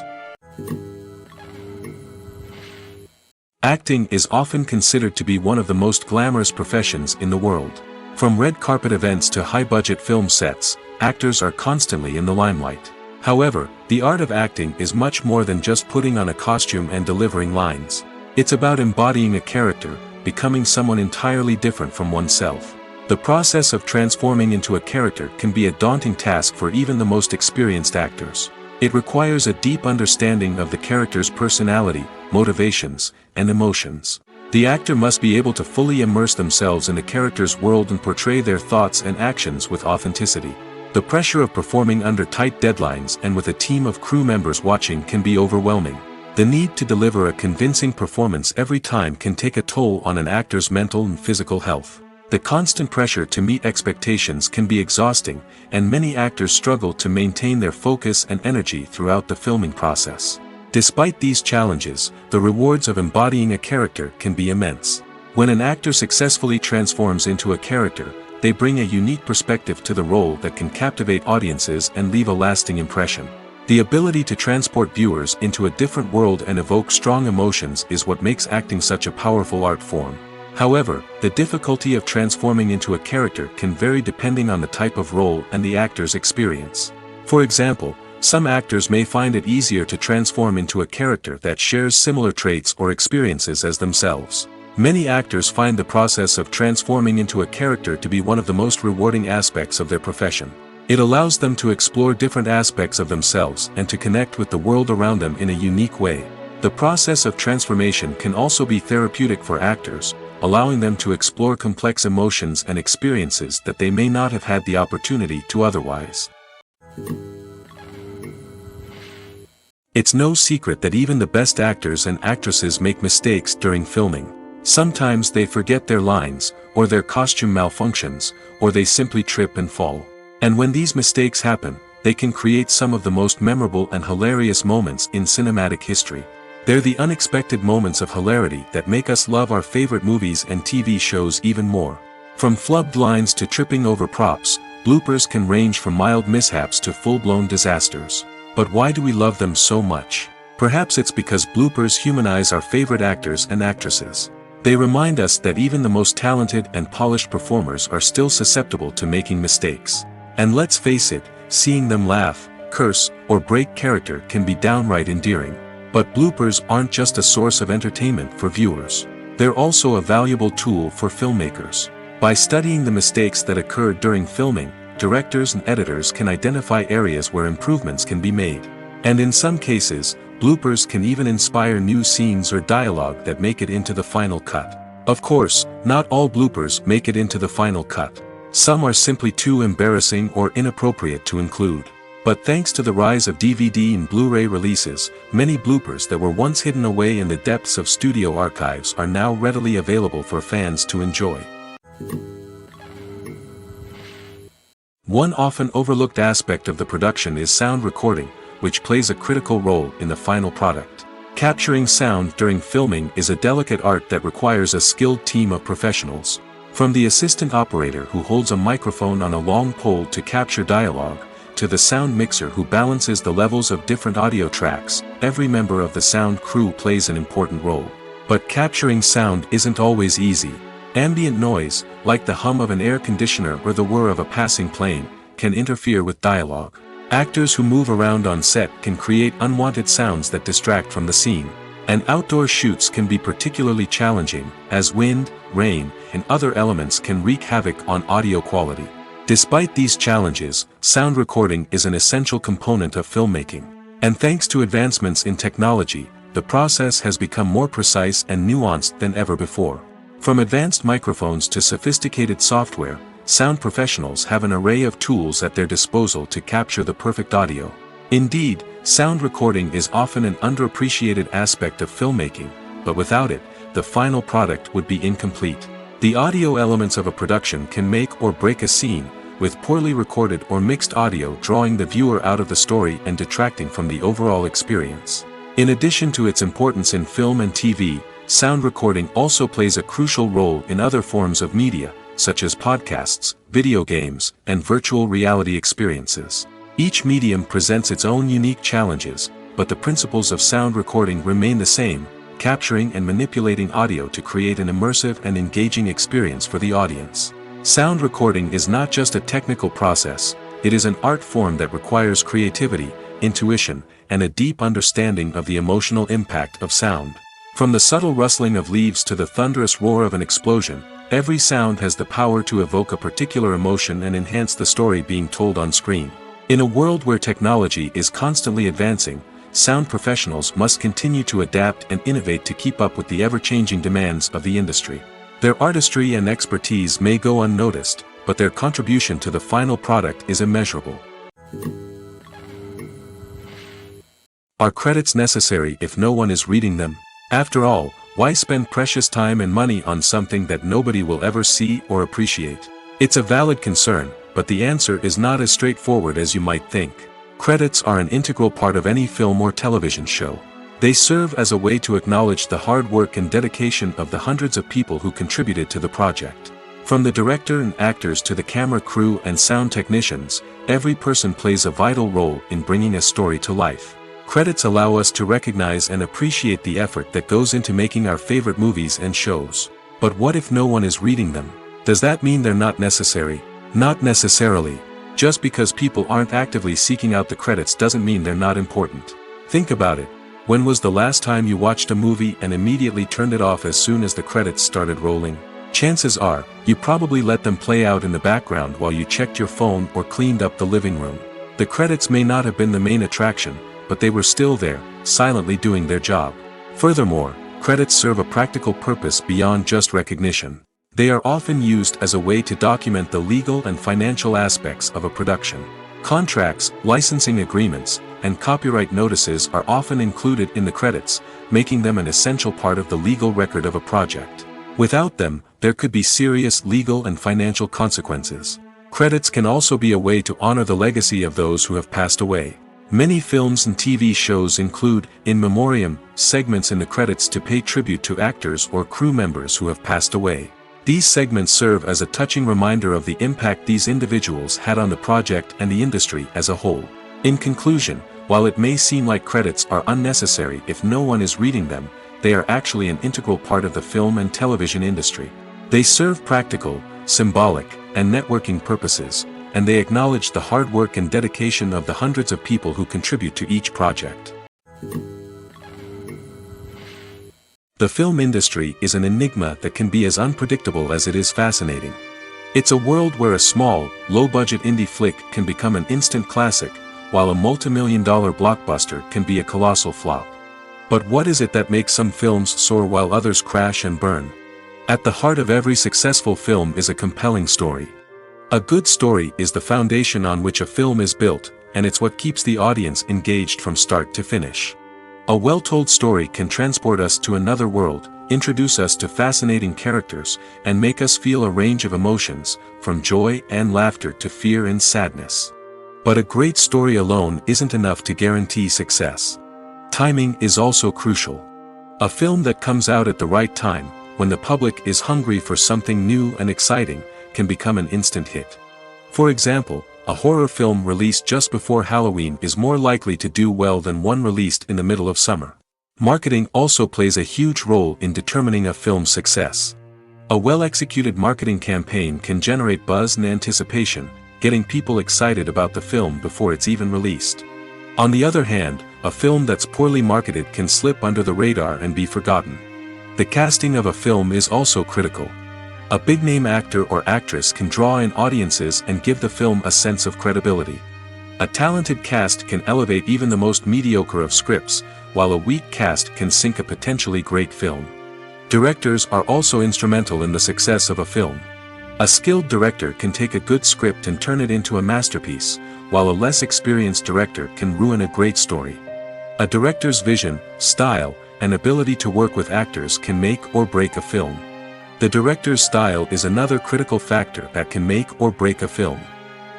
Acting is often considered to be one of the most glamorous professions in the world. From red carpet events to high-budget film sets, actors are constantly in the limelight. However, the art of acting is much more than just putting on a costume and delivering lines. It's about embodying a character, becoming someone entirely different from oneself. The process of transforming into a character can be a daunting task for even the most experienced actors. It requires a deep understanding of the character's personality, motivations, and emotions. The actor must be able to fully immerse themselves in the character's world and portray their thoughts and actions with authenticity. The pressure of performing under tight deadlines and with a team of crew members watching can be overwhelming. The need to deliver a convincing performance every time can take a toll on an actor's mental and physical health. The constant pressure to meet expectations can be exhausting, and many actors struggle to maintain their focus and energy throughout the filming process. Despite these challenges, the rewards of embodying a character can be immense. When an actor successfully transforms into a character, they bring a unique perspective to the role that can captivate audiences and leave a lasting impression. The ability to transport viewers into a different world and evoke strong emotions is what makes acting such a powerful art form. However, the difficulty of transforming into a character can vary depending on the type of role and the actor's experience. For example, some actors may find it easier to transform into a character that shares similar traits or experiences as themselves. Many actors find the process of transforming into a character to be one of the most rewarding aspects of their profession. It allows them to explore different aspects of themselves and to connect with the world around them in a unique way. The process of transformation can also be therapeutic for actors, allowing them to explore complex emotions and experiences that they may not have had the opportunity to otherwise. It's no secret that even the best actors and actresses make mistakes during filming. Sometimes they forget their lines, or their costume malfunctions, or they simply trip and fall. And when these mistakes happen, they can create some of the most memorable and hilarious moments in cinematic history. They're the unexpected moments of hilarity that make us love our favorite movies and TV shows even more. From flubbed lines to tripping over props, bloopers can range from mild mishaps to full-blown disasters. But why do we love them so much? Perhaps it's because bloopers humanize our favorite actors and actresses. They remind us that even the most talented and polished performers are still susceptible to making mistakes. And let's face it, seeing them laugh, curse, or break character can be downright endearing. But bloopers aren't just a source of entertainment for viewers. They're also a valuable tool for filmmakers. By studying the mistakes that occurred during filming, directors and editors can identify areas where improvements can be made. And in some cases, bloopers can even inspire new scenes or dialogue that make it into the final cut. Of course, not all bloopers make it into the final cut. Some are simply too embarrassing or inappropriate to include. But thanks to the rise of DVD and Blu-ray releases, many bloopers that were once hidden away in the depths of studio archives are now readily available for fans to enjoy. One often overlooked aspect of the production is sound recording, which plays a critical role in the final product. Capturing sound during filming is a delicate art that requires a skilled team of professionals. From the assistant operator who holds a microphone on a long pole to capture dialogue, to the sound mixer who balances the levels of different audio tracks, every member of the sound crew plays an important role. But capturing sound isn't always easy. Ambient noise, like the hum of an air conditioner or the whir of a passing plane, can interfere with dialogue. Actors who move around on set can create unwanted sounds that distract from the scene. And outdoor shoots can be particularly challenging, as wind, rain, and other elements can wreak havoc on audio quality. Despite these challenges, sound recording is an essential component of filmmaking. And thanks to advancements in technology, the process has become more precise and nuanced than ever before. From advanced microphones to sophisticated software, sound professionals have an array of tools at their disposal to capture the perfect audio. Indeed, sound recording is often an underappreciated aspect of filmmaking, but without it, the final product would be incomplete. The audio elements of a production can make or break a scene, with poorly recorded or mixed audio drawing the viewer out of the story and detracting from the overall experience. In addition to its importance in film and TV, sound recording also plays a crucial role in other forms of media, such as podcasts, video games, and virtual reality experiences. Each medium presents its own unique challenges, but the principles of sound recording remain the same, capturing and manipulating audio to create an immersive and engaging experience for the audience. Sound recording is not just a technical process, it is an art form that requires creativity, intuition, and a deep understanding of the emotional impact of sound. From the subtle rustling of leaves to the thunderous roar of an explosion, every sound has the power to evoke a particular emotion and enhance the story being told on screen. In a world where technology is constantly advancing, sound professionals must continue to adapt and innovate to keep up with the ever-changing demands of the industry. Their artistry and expertise may go unnoticed, but their contribution to the final product is immeasurable. Are credits necessary if no one is reading them? After all, why spend precious time and money on something that nobody will ever see or appreciate? It's a valid concern, but the answer is not as straightforward as you might think. Credits are an integral part of any film or television show. They serve as a way to acknowledge the hard work and dedication of the hundreds of people who contributed to the project. From the director and actors to the camera crew and sound technicians, every person plays a vital role in bringing a story to life. Credits allow us to recognize and appreciate the effort that goes into making our favorite movies and shows. But what if no one is reading them? Does that mean they're not necessary? Not necessarily. Just because people aren't actively seeking out the credits doesn't mean they're not important. Think about it. When was the last time you watched a movie and immediately turned it off as soon as the credits started rolling? Chances are, you probably let them play out in the background while you checked your phone or cleaned up the living room. The credits may not have been the main attraction, but they were still there, silently doing their job. Furthermore, credits serve a practical purpose beyond just recognition. They are often used as a way to document the legal and financial aspects of a production. Contracts, licensing agreements, and copyright notices are often included in the credits, making them an essential part of the legal record of a project. Without them, there could be serious legal and financial consequences. Credits can also be a way to honor the legacy of those who have passed away. Many films and TV shows include, in memoriam, segments in the credits to pay tribute to actors or crew members who have passed away. These segments serve as a touching reminder of the impact these individuals had on the project and the industry as a whole. In conclusion, while it may seem like credits are unnecessary if no one is reading them, they are actually an integral part of the film and television industry. They serve practical, symbolic, and networking purposes, and they acknowledge the hard work and dedication of the hundreds of people who contribute to each project. The film industry is an enigma that can be as unpredictable as it is fascinating. It's a world where a small, low-budget indie flick can become an instant classic, while a multi-million-dollar blockbuster can be a colossal flop. But what is it that makes some films soar while others crash and burn? At the heart of every successful film is a compelling story. A good story is the foundation on which a film is built, and it's what keeps the audience engaged from start to finish. A well-told story can transport us to another world, introduce us to fascinating characters, and make us feel a range of emotions, from joy and laughter to fear and sadness. But a great story alone isn't enough to guarantee success. Timing is also crucial. A film that comes out at the right time, when the public is hungry for something new and exciting, can become an instant hit. For example, a horror film released just before Halloween is more likely to do well than one released in the middle of summer. Marketing also plays a huge role in determining a film's success. A well-executed marketing campaign can generate buzz and anticipation, getting people excited about the film before it's even released. On the other hand, a film that's poorly marketed can slip under the radar and be forgotten. The casting of a film is also critical. A big-name actor or actress can draw in audiences and give the film a sense of credibility. A talented cast can elevate even the most mediocre of scripts, while a weak cast can sink a potentially great film. Directors are also instrumental in the success of a film. A skilled director can take a good script and turn it into a masterpiece, while a less experienced director can ruin a great story. A director's vision, style, and ability to work with actors can make or break a film. The director's style is another critical factor that can make or break a film.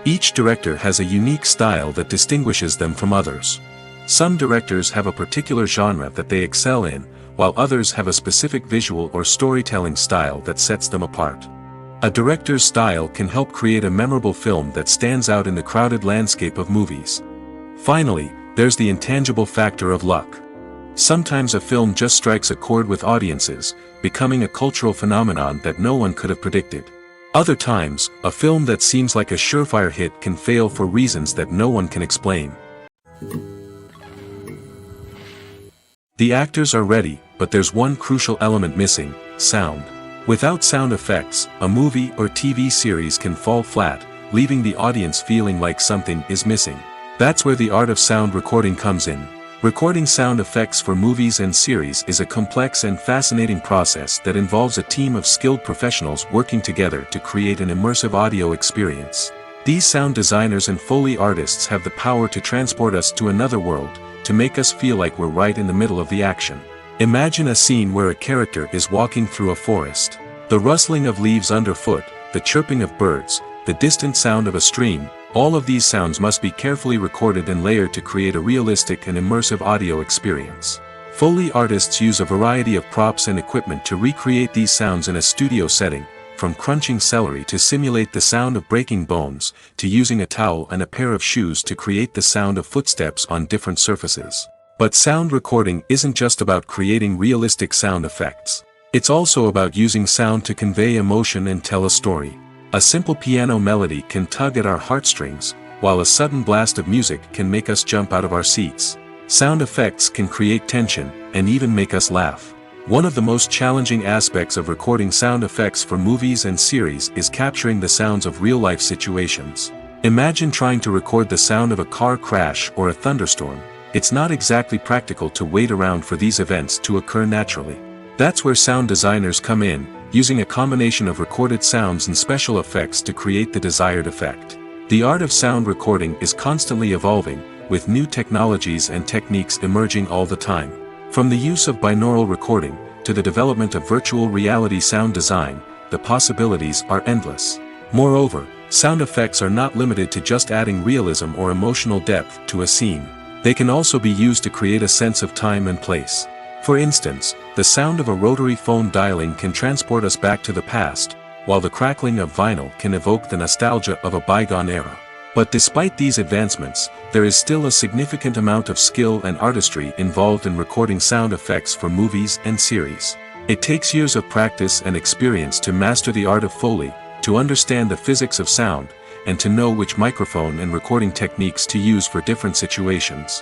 Each director has a unique style that distinguishes them from others. Some directors have a particular genre that they excel in, while others have a specific visual or storytelling style that sets them apart. A director's style can help create a memorable film that stands out in the crowded landscape of movies. Finally, there's the intangible factor of luck. Sometimes a film just strikes a chord with audiences, becoming a cultural phenomenon that no one could have predicted. Other times, a film that seems like a surefire hit can fail for reasons that no one can explain. The actors are ready, but there's one crucial element missing: sound. Without sound effects, a movie or TV series can fall flat, leaving the audience feeling like something is missing. That's where the art of sound recording comes in. Recording sound effects for movies and series is a complex and fascinating process that involves a team of skilled professionals working together to create an immersive audio experience. These sound designers and Foley artists have the power to transport us to another world, to make us feel like we're right in the middle of the action. Imagine a scene where a character is walking through a forest. The rustling of leaves underfoot, the chirping of birds, the distant sound of a stream, all of these sounds must be carefully recorded and layered to create a realistic and immersive audio experience. Foley artists use a variety of props and equipment to recreate these sounds in a studio setting, from crunching celery to simulate the sound of breaking bones, to using a towel and a pair of shoes to create the sound of footsteps on different surfaces. But sound recording isn't just about creating realistic sound effects. It's also about using sound to convey emotion and tell a story. A simple piano melody can tug at our heartstrings, while a sudden blast of music can make us jump out of our seats. Sound effects can create tension, and even make us laugh. One of the most challenging aspects of recording sound effects for movies and series is capturing the sounds of real-life situations. Imagine trying to record the sound of a car crash or a thunderstorm. It's not exactly practical to wait around for these events to occur naturally. That's where sound designers come in, using a combination of recorded sounds and special effects to create the desired effect. The art of sound recording is constantly evolving, with new technologies and techniques emerging all the time. From the use of binaural recording, to the development of virtual reality sound design, the possibilities are endless. Moreover, sound effects are not limited to just adding realism or emotional depth to a scene. They can also be used to create a sense of time and place. For instance, the sound of a rotary phone dialing can transport us back to the past, while the crackling of vinyl can evoke the nostalgia of a bygone era. But despite these advancements, there is still a significant amount of skill and artistry involved in recording sound effects for movies and series. It takes years of practice and experience to master the art of Foley, to understand the physics of sound, and to know which microphone and recording techniques to use for different situations.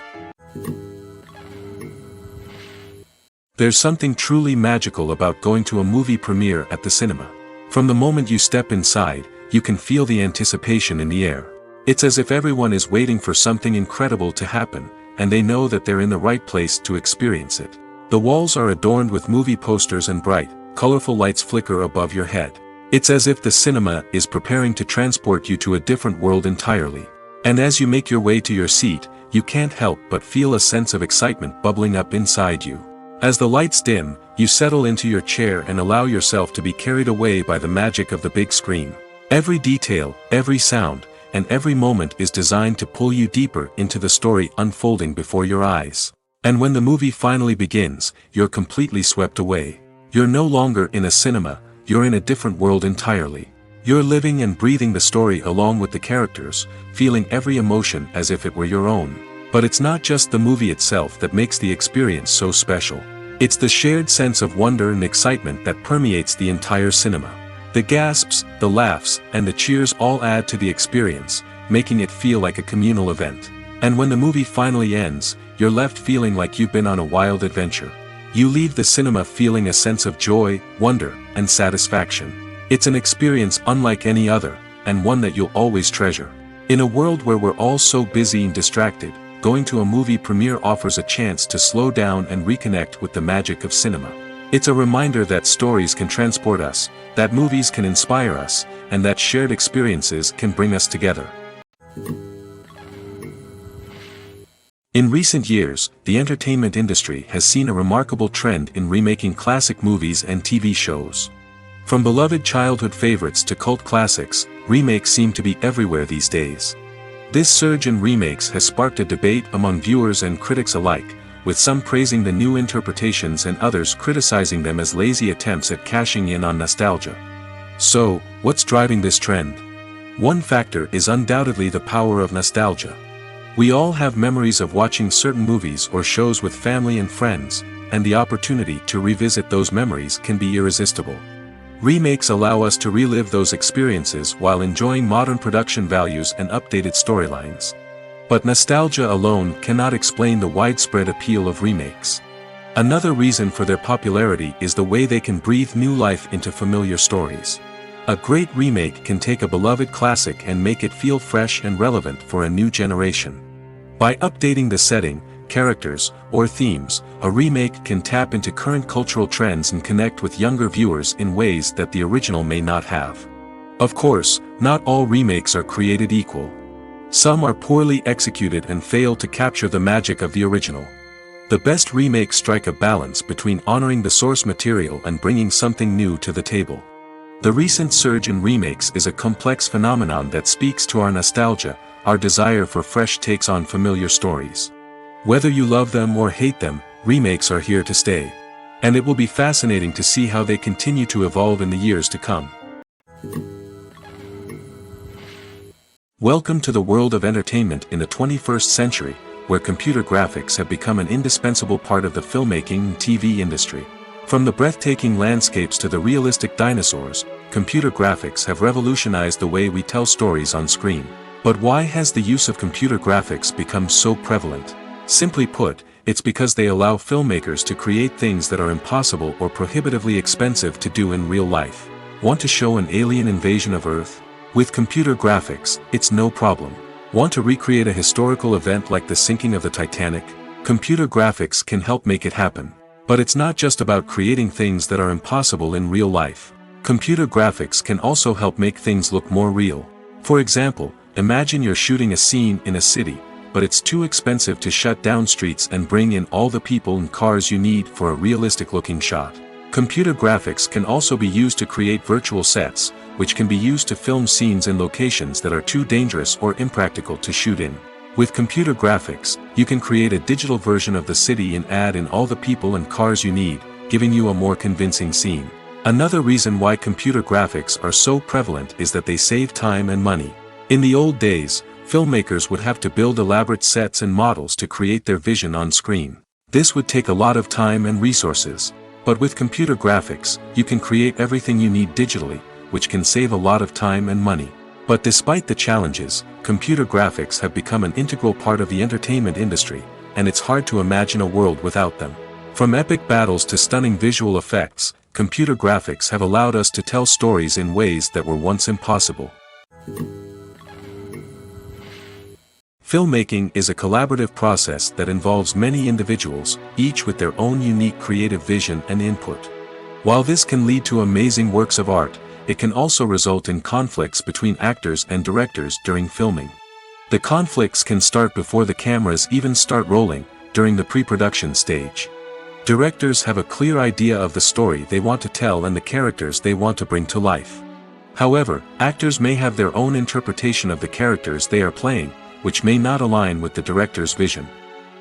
There's something truly magical about going to a movie premiere at the cinema. From the moment you step inside, you can feel the anticipation in the air. It's as if everyone is waiting for something incredible to happen, and they know that they're in the right place to experience it. The walls are adorned with movie posters and bright, colorful lights flicker above your head. It's as if the cinema is preparing to transport you to a different world entirely. And as you make your way to your seat, you can't help but feel a sense of excitement bubbling up inside you. As the lights dim, you settle into your chair and allow yourself to be carried away by the magic of the big screen. Every detail, every sound, and every moment is designed to pull you deeper into the story unfolding before your eyes. And when the movie finally begins, you're completely swept away. You're no longer in a cinema, you're in a different world entirely. You're living and breathing the story along with the characters, feeling every emotion as if it were your own. But it's not just the movie itself that makes the experience so special. It's the shared sense of wonder and excitement that permeates the entire cinema. The gasps, the laughs, and the cheers all add to the experience, making it feel like a communal event. And when the movie finally ends, you're left feeling like you've been on a wild adventure. You leave the cinema feeling a sense of joy, wonder, and satisfaction. It's an experience unlike any other, and one that you'll always treasure. In a world where we're all so busy and distracted, going to a movie premiere offers a chance to slow down and reconnect with the magic of cinema. It's a reminder that stories can transport us, that movies can inspire us, and that shared experiences can bring us together. In recent years, the entertainment industry has seen a remarkable trend in remaking classic movies and TV shows. From beloved childhood favorites to cult classics, remakes seem to be everywhere these days. This surge in remakes has sparked a debate among viewers and critics alike, with some praising the new interpretations and others criticizing them as lazy attempts at cashing in on nostalgia. So, what's driving this trend? One factor is undoubtedly the power of nostalgia. We all have memories of watching certain movies or shows with family and friends, and the opportunity to revisit those memories can be irresistible. Remakes allow us to relive those experiences while enjoying modern production values and updated storylines. But nostalgia alone cannot explain the widespread appeal of remakes. Another reason for their popularity is the way they can breathe new life into familiar stories. A great remake can take a beloved classic and make it feel fresh and relevant for a new generation. By updating the setting, characters, or themes, a remake can tap into current cultural trends and connect with younger viewers in ways that the original may not have. Of course, not all remakes are created equal. Some are poorly executed and fail to capture the magic of the original. The best remakes strike a balance between honoring the source material and bringing something new to the table. The recent surge in remakes is a complex phenomenon that speaks to our nostalgia, our desire for fresh takes on familiar stories. Whether you love them or hate them, remakes are here to stay. And it will be fascinating to see how they continue to evolve in the years to come. Welcome to the world of entertainment in the 21st century, where computer graphics have become an indispensable part of the filmmaking and TV industry. From the breathtaking landscapes to the realistic dinosaurs, computer graphics have revolutionized the way we tell stories on screen. But why has the use of computer graphics become so prevalent? Simply put, it's because they allow filmmakers to create things that are impossible or prohibitively expensive to do in real life. Want to show an alien invasion of Earth? With computer graphics, it's no problem. Want to recreate a historical event like the sinking of the Titanic? Computer graphics can help make it happen. But it's not just about creating things that are impossible in real life. Computer graphics can also help make things look more real. For example, imagine you're shooting a scene in a city, but it's too expensive to shut down streets and bring in all the people and cars you need for a realistic-looking shot. Computer graphics can also be used to create virtual sets, which can be used to film scenes in locations that are too dangerous or impractical to shoot in. With computer graphics, you can create a digital version of the city and add in all the people and cars you need, giving you a more convincing scene. Another reason why computer graphics are so prevalent is that they save time and money. In the old days, filmmakers would have to build elaborate sets and models to create their vision on screen. This would take a lot of time and resources. But with computer graphics, you can create everything you need digitally, which can save a lot of time and money. But despite the challenges, computer graphics have become an integral part of the entertainment industry, and it's hard to imagine a world without them. From epic battles to stunning visual effects, computer graphics have allowed us to tell stories in ways that were once impossible. Filmmaking is a collaborative process that involves many individuals, each with their own unique creative vision and input. While this can lead to amazing works of art, it can also result in conflicts between actors and directors during filming. The conflicts can start before the cameras even start rolling, during the pre-production stage. Directors have a clear idea of the story they want to tell and the characters they want to bring to life. However, actors may have their own interpretation of the characters they are playing, which may not align with the director's vision.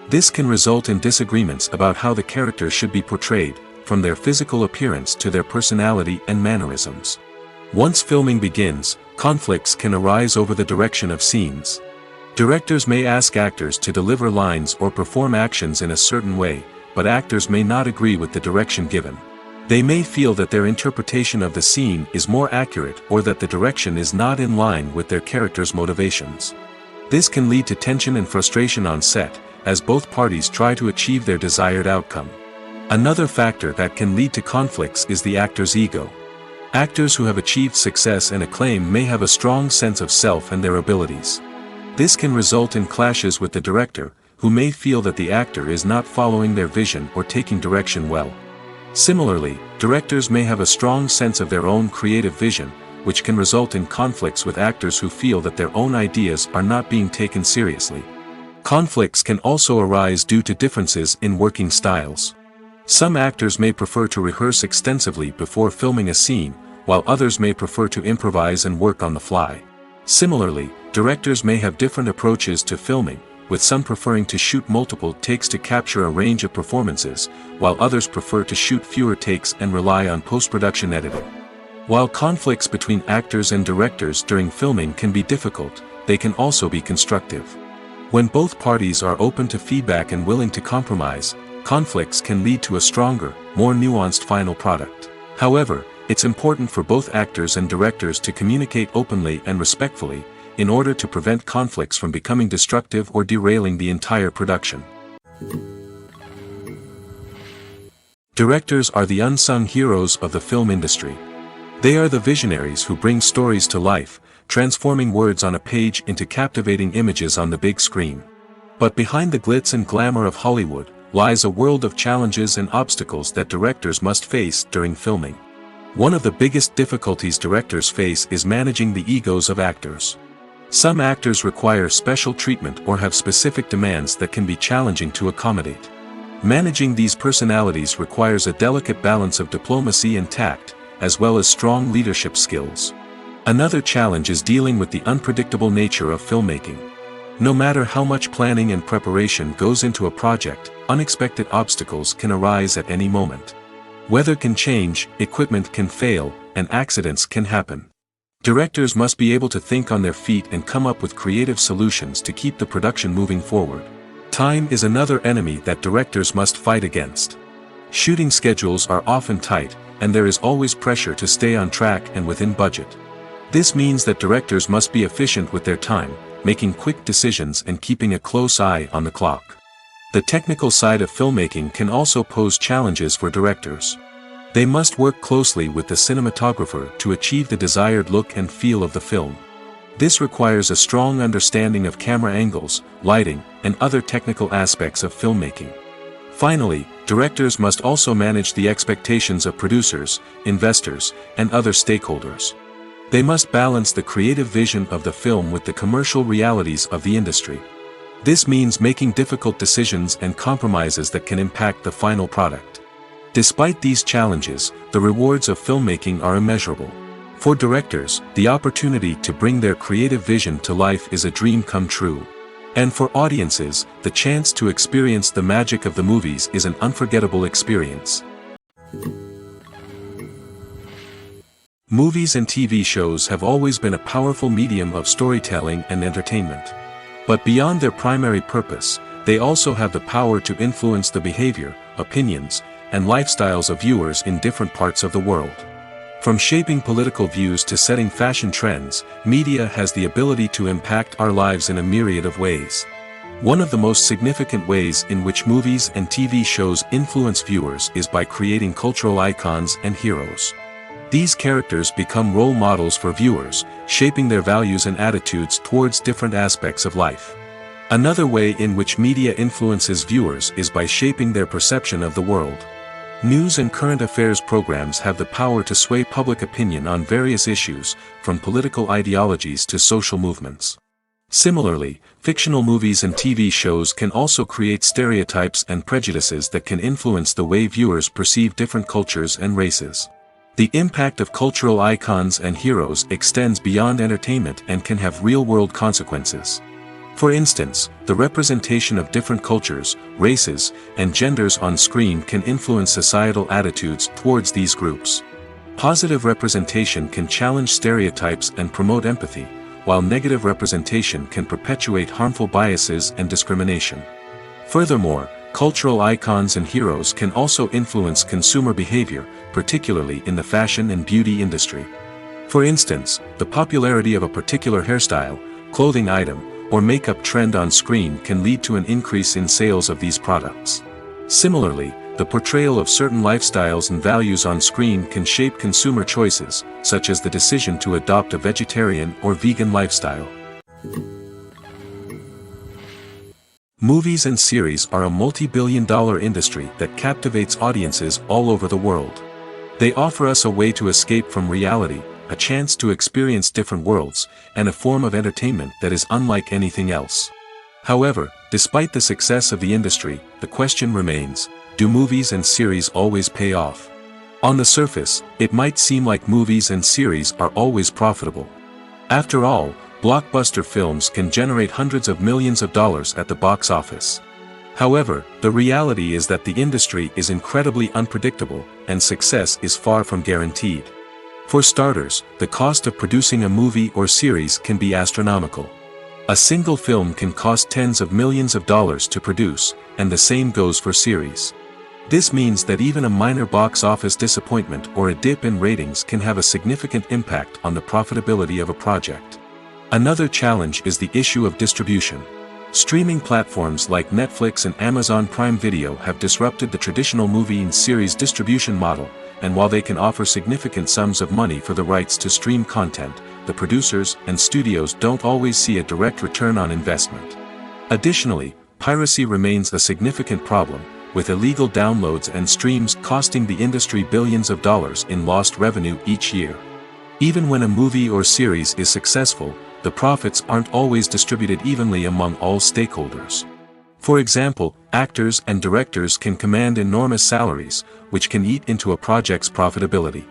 This can result in disagreements about how the characters should be portrayed, from their physical appearance to their personality and mannerisms. Once filming begins, conflicts can arise over the direction of scenes. Directors may ask actors to deliver lines or perform actions in a certain way, but actors may not agree with the direction given. They may feel that their interpretation of the scene is more accurate or that the direction is not in line with their character's motivations. This can lead to tension and frustration on set, as both parties try to achieve their desired outcome. Another factor that can lead to conflicts is the actor's ego. Actors who have achieved success and acclaim may have a strong sense of self and their abilities. This can result in clashes with the director, who may feel that the actor is not following their vision or taking direction well. Similarly, directors may have a strong sense of their own creative vision, which can result in conflicts with actors who feel that their own ideas are not being taken seriously. Conflicts can also arise due to differences in working styles. Some actors may prefer to rehearse extensively before filming a scene, while others may prefer to improvise and work on the fly. Similarly, directors may have different approaches to filming, with some preferring to shoot multiple takes to capture a range of performances, while others prefer to shoot fewer takes and rely on post-production editing. While conflicts between actors and directors during filming can be difficult, they can also be constructive. When both parties are open to feedback and willing to compromise, conflicts can lead to a stronger, more nuanced final product. However, it's important for both actors and directors to communicate openly and respectfully, in order to prevent conflicts from becoming destructive or derailing the entire production. Directors are the unsung heroes of the film industry. They are the visionaries who bring stories to life, transforming words on a page into captivating images on the big screen. But behind the glitz and glamour of Hollywood, lies a world of challenges and obstacles that directors must face during filming. One of the biggest difficulties directors face is managing the egos of actors. Some actors require special treatment or have specific demands that can be challenging to accommodate. Managing these personalities requires a delicate balance of diplomacy and tact, as well as strong leadership skills. Another challenge is dealing with the unpredictable nature of filmmaking. No matter how much planning and preparation goes into a project, unexpected obstacles can arise at any moment. Weather can change, equipment can fail, and accidents can happen. Directors must be able to think on their feet and come up with creative solutions to keep the production moving forward. Time is another enemy that directors must fight against. Shooting schedules are often tight, and there is always pressure to stay on track and within budget. This means that directors must be efficient with their time, making quick decisions and keeping a close eye on the clock. The technical side of filmmaking can also pose challenges for directors. They must work closely with the cinematographer to achieve the desired look and feel of the film. This requires a strong understanding of camera angles, lighting, and other technical aspects of filmmaking. Finally, directors must also manage the expectations of producers, investors, and other stakeholders. They must balance the creative vision of the film with the commercial realities of the industry. This means making difficult decisions and compromises that can impact the final product. Despite these challenges, the rewards of filmmaking are immeasurable. For directors, the opportunity to bring their creative vision to life is a dream come true. And for audiences, the chance to experience the magic of the movies is an unforgettable experience. Movies and TV shows have always been a powerful medium of storytelling and entertainment. But beyond their primary purpose, they also have the power to influence the behavior, opinions, and lifestyles of viewers in different parts of the world. From shaping political views to setting fashion trends, media has the ability to impact our lives in a myriad of ways. One of the most significant ways in which movies and TV shows influence viewers is by creating cultural icons and heroes. These characters become role models for viewers, shaping their values and attitudes towards different aspects of life. Another way in which media influences viewers is by shaping their perception of the world. News and current affairs programs have the power to sway public opinion on various issues, from political ideologies to social movements. Similarly, fictional movies and TV shows can also create stereotypes and prejudices that can influence the way viewers perceive different cultures and races. The impact of cultural icons and heroes extends beyond entertainment and can have real-world consequences. For instance, the representation of different cultures, races, and genders on screen can influence societal attitudes towards these groups. Positive representation can challenge stereotypes and promote empathy, while negative representation can perpetuate harmful biases and discrimination. Furthermore, cultural icons and heroes can also influence consumer behavior, particularly in the fashion and beauty industry. For instance, the popularity of a particular hairstyle, clothing item, or makeup trend on screen can lead to an increase in sales of these products. Similarly, the portrayal of certain lifestyles and values on screen can shape consumer choices, such as the decision to adopt a vegetarian or vegan lifestyle. Movies and series are a multi-billion-dollar industry that captivates audiences all over the world. They offer us a way to escape from reality, a chance to experience different worlds, and a form of entertainment that is unlike anything else. However, despite the success of the industry, the question remains, do movies and series always pay off? On the surface, it might seem like movies and series are always profitable. After all, blockbuster films can generate hundreds of millions of dollars at the box office. However, the reality is that the industry is incredibly unpredictable, and success is far from guaranteed. For starters, the cost of producing a movie or series can be astronomical. A single film can cost tens of millions of dollars to produce, and the same goes for series. This means that even a minor box office disappointment or a dip in ratings can have a significant impact on the profitability of a project. Another challenge is the issue of distribution. Streaming platforms like Netflix and Amazon Prime Video have disrupted the traditional movie and series distribution model, and while they can offer significant sums of money for the rights to stream content, the producers and studios don't always see a direct return on investment. Additionally, piracy remains a significant problem, with illegal downloads and streams costing the industry billions of dollars in lost revenue each year. Even when a movie or series is successful, the profits aren't always distributed evenly among all stakeholders. For example, actors and directors can command enormous salaries, which can eat into a project's profitability.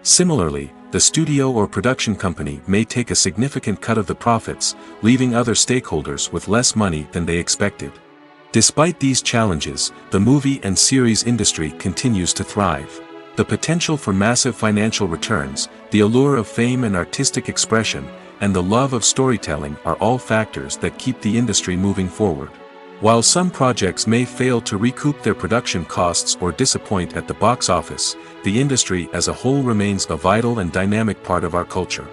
Similarly, the studio or production company may take a significant cut of the profits, leaving other stakeholders with less money than they expected. Despite these challenges, the movie and series industry continues to thrive. The potential for massive financial returns, the allure of fame and artistic expression, and the love of storytelling are all factors that keep the industry moving forward. While some projects may fail to recoup their production costs or disappoint at the box office, the industry as a whole remains a vital and dynamic part of our culture.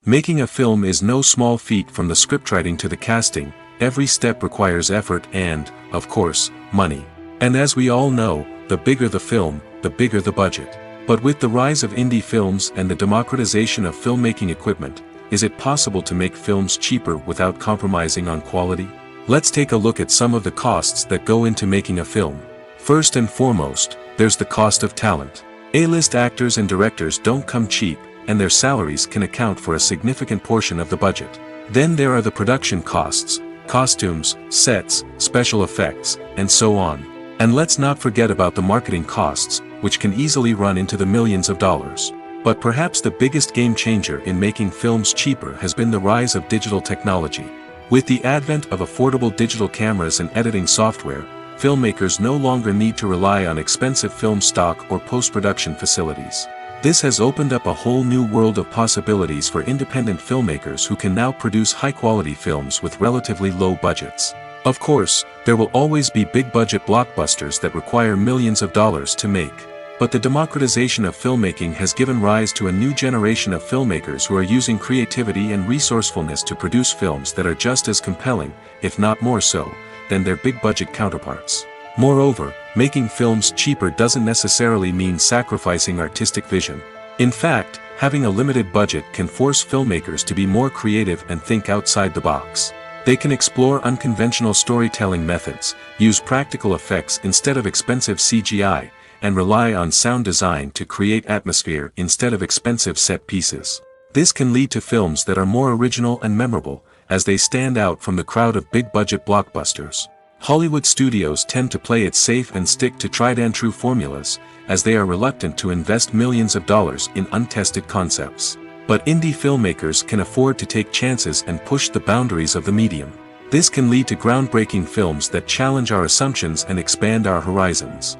Making a film is no small feat. From the scriptwriting to the casting, every step requires effort and, of course, money. And as we all know, the bigger the film, the bigger the budget. But with the rise of indie films and the democratization of filmmaking equipment, is it possible to make films cheaper without compromising on quality? Let's take a look at some of the costs that go into making a film. First and foremost, there's the cost of talent. A-list actors and directors don't come cheap, and their salaries can account for a significant portion of the budget. Then there are the production costs, costumes, sets, special effects, and so on. And let's not forget about the marketing costs, which can easily run into the millions of dollars. But perhaps the biggest game changer in making films cheaper has been the rise of digital technology. With the advent of affordable digital cameras and editing software, filmmakers no longer need to rely on expensive film stock or post-production facilities. This has opened up a whole new world of possibilities for independent filmmakers who can now produce high-quality films with relatively low budgets. Of course, there will always be big-budget blockbusters that require millions of dollars to make. But the democratization of filmmaking has given rise to a new generation of filmmakers who are using creativity and resourcefulness to produce films that are just as compelling, if not more so, than their big-budget counterparts. Moreover, making films cheaper doesn't necessarily mean sacrificing artistic vision. In fact, having a limited budget can force filmmakers to be more creative and think outside the box. They can explore unconventional storytelling methods, use practical effects instead of expensive CGI, and rely on sound design to create atmosphere instead of expensive set pieces. This can lead to films that are more original and memorable, as they stand out from the crowd of big-budget blockbusters. Hollywood studios tend to play it safe and stick to tried-and-true formulas, as they are reluctant to invest millions of dollars in untested concepts. But indie filmmakers can afford to take chances and push the boundaries of the medium. This can lead to groundbreaking films that challenge our assumptions and expand our horizons.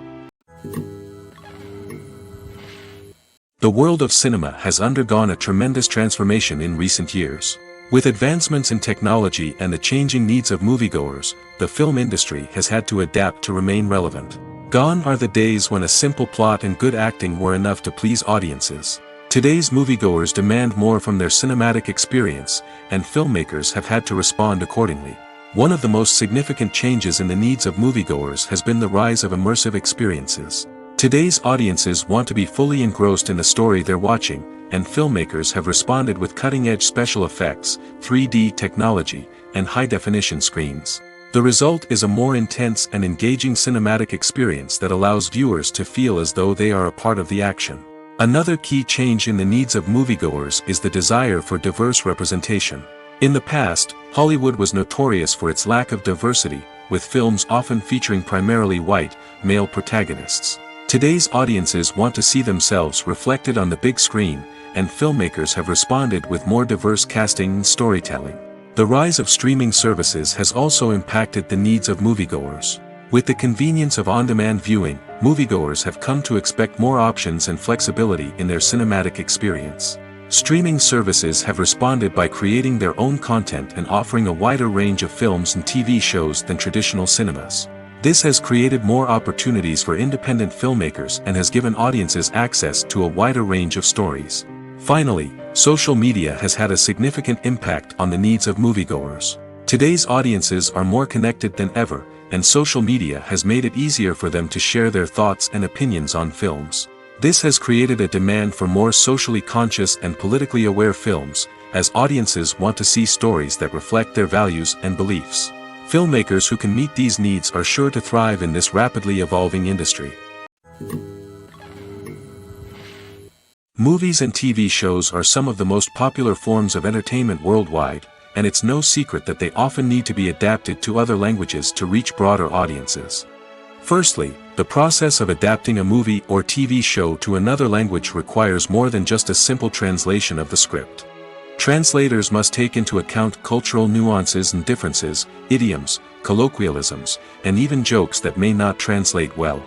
The world of cinema has undergone a tremendous transformation in recent years. With advancements in technology and the changing needs of moviegoers, the film industry has had to adapt to remain relevant. Gone are the days when a simple plot and good acting were enough to please audiences. Today's moviegoers demand more from their cinematic experience, and filmmakers have had to respond accordingly. One of the most significant changes in the needs of moviegoers has been the rise of immersive experiences. Today's audiences want to be fully engrossed in the story they're watching, and filmmakers have responded with cutting-edge special effects, 3D technology, and high-definition screens. The result is a more intense and engaging cinematic experience that allows viewers to feel as though they are a part of the action. Another key change in the needs of moviegoers is the desire for diverse representation. In the past, Hollywood was notorious for its lack of diversity, with films often featuring primarily white, male protagonists. Today's audiences want to see themselves reflected on the big screen, and filmmakers have responded with more diverse casting and storytelling. The rise of streaming services has also impacted the needs of moviegoers. With the convenience of on-demand viewing, moviegoers have come to expect more options and flexibility in their cinematic experience. Streaming services have responded by creating their own content and offering a wider range of films and TV shows than traditional cinemas. This has created more opportunities for independent filmmakers and has given audiences access to a wider range of stories. Finally, social media has had a significant impact on the needs of moviegoers. Today's audiences are more connected than ever, and social media has made it easier for them to share their thoughts and opinions on films. This has created a demand for more socially conscious and politically aware films, as audiences want to see stories that reflect their values and beliefs. Filmmakers who can meet these needs are sure to thrive in this rapidly evolving industry. Movies and TV shows are some of the most popular forms of entertainment worldwide, and it's no secret that they often need to be adapted to other languages to reach broader audiences. Firstly, the process of adapting a movie or TV show to another language requires more than just a simple translation of the script. Translators must take into account cultural nuances and differences, idioms, colloquialisms, and even jokes that may not translate well.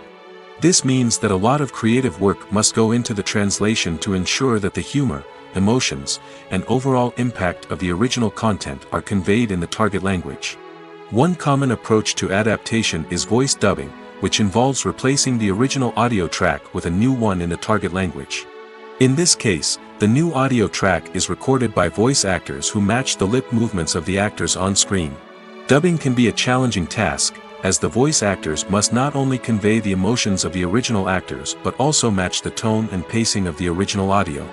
This means that a lot of creative work must go into the translation to ensure that the humor, emotions, and overall impact of the original content are conveyed in the target language. One common approach to adaptation is voice dubbing, which involves replacing the original audio track with a new one in the target language. In this case, the new audio track is recorded by voice actors who match the lip movements of the actors on screen. Dubbing can be a challenging task, as the voice actors must not only convey the emotions of the original actors but also match the tone and pacing of the original audio.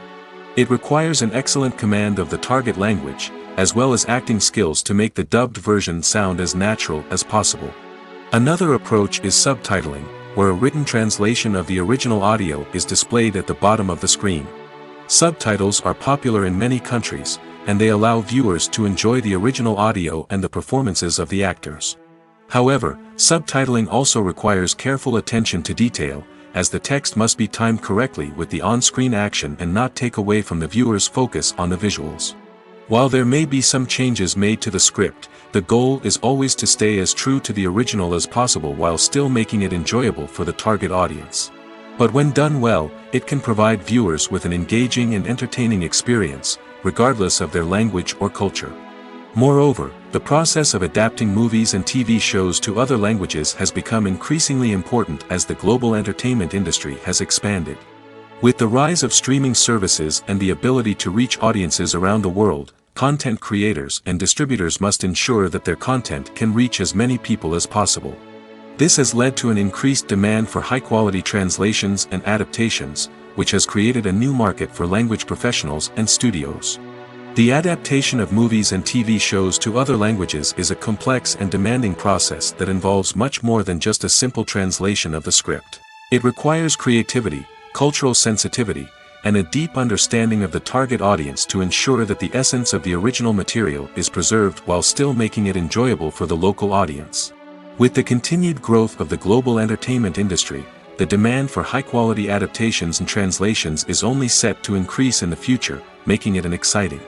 It requires an excellent command of the target language, as well as acting skills to make the dubbed version sound as natural as possible. Another approach is subtitling, where a written translation of the original audio is displayed at the bottom of the screen. Subtitles are popular in many countries, and they allow viewers to enjoy the original audio and the performances of the actors. However, subtitling also requires careful attention to detail, as the text must be timed correctly with the on-screen action and not take away from the viewer's focus on the visuals. While there may be some changes made to the script, the goal is always to stay as true to the original as possible while still making it enjoyable for the target audience. But when done well, it can provide viewers with an engaging and entertaining experience, regardless of their language or culture. Moreover, the process of adapting movies and TV shows to other languages has become increasingly important as the global entertainment industry has expanded. With the rise of streaming services and the ability to reach audiences around the world, content creators and distributors must ensure that their content can reach as many people as possible. This has led to an increased demand for high-quality translations and adaptations, which has created a new market for language professionals and studios. The adaptation of movies and TV shows to other languages is a complex and demanding process that involves much more than just a simple translation of the script. It requires creativity, cultural sensitivity, and a deep understanding of the target audience to ensure that the essence of the original material is preserved while still making it enjoyable for the local audience. With the continued growth of the global entertainment industry, the demand for high-quality adaptations and translations is only set to increase in the future, making it an exciting.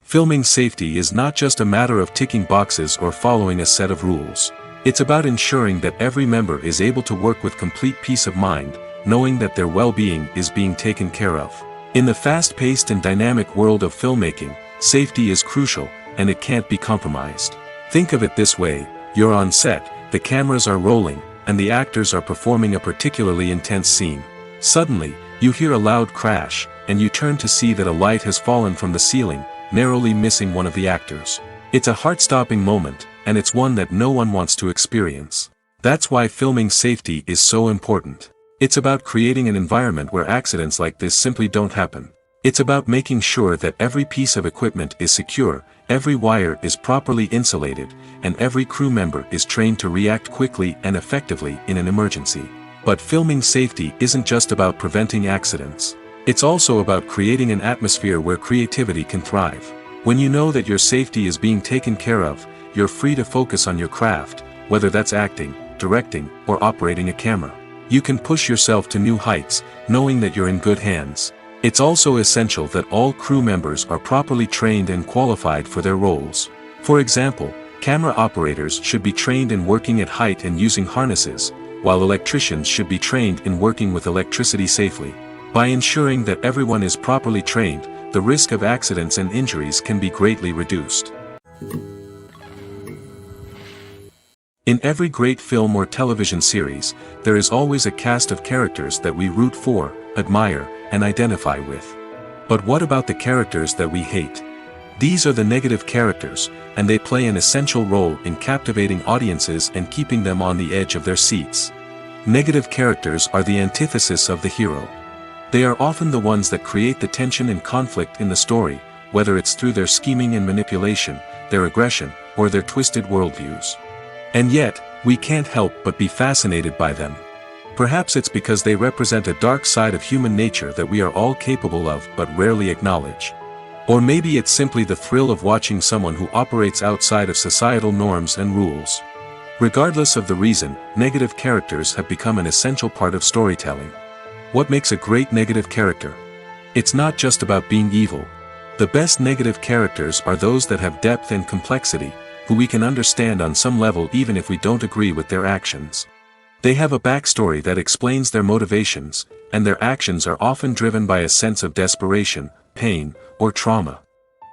Filming safety is not just a matter of ticking boxes or following a set of rules. It's about ensuring that every member is able to work with complete peace of mind, knowing that their well-being is being taken care of. In the fast-paced and dynamic world of filmmaking, safety is crucial, and it can't be compromised. Think of it this way: you're on set, the cameras are rolling, and the actors are performing a particularly intense scene. Suddenly, you hear a loud crash, and you turn to see that a light has fallen from the ceiling, narrowly missing one of the actors. It's a heart-stopping moment, and it's one that no one wants to experience. That's why filming safety is so important. It's about creating an environment where accidents like this simply don't happen. It's about making sure that every piece of equipment is secure, every wire is properly insulated, and every crew member is trained to react quickly and effectively in an emergency. But filming safety isn't just about preventing accidents. It's also about creating an atmosphere where creativity can thrive. When you know that your safety is being taken care of, you're free to focus on your craft, whether that's acting, directing, or operating a camera. You can push yourself to new heights, knowing that you're in good hands. It's also essential that all crew members are properly trained and qualified for their roles. For example, camera operators should be trained in working at height and using harnesses, while electricians should be trained in working with electricity safely. By ensuring that everyone is properly trained, the risk of accidents and injuries can be greatly reduced. In every great film or television series, there is always a cast of characters that we root for, admire, and identify with. But what about the characters that we hate? These are the negative characters, and they play an essential role in captivating audiences and keeping them on the edge of their seats. Negative characters are the antithesis of the hero. They are often the ones that create the tension and conflict in the story, whether it's through their scheming and manipulation, their aggression, or their twisted worldviews. And yet, we can't help but be fascinated by them. Perhaps it's because they represent a dark side of human nature that we are all capable of but rarely acknowledge. Or maybe it's simply the thrill of watching someone who operates outside of societal norms and rules. Regardless of the reason, negative characters have become an essential part of storytelling. What makes a great negative character? It's not just about being evil. The best negative characters are those that have depth and complexity, who we can understand on some level even if we don't agree with their actions. They have a backstory that explains their motivations, and their actions are often driven by a sense of desperation, pain, or trauma.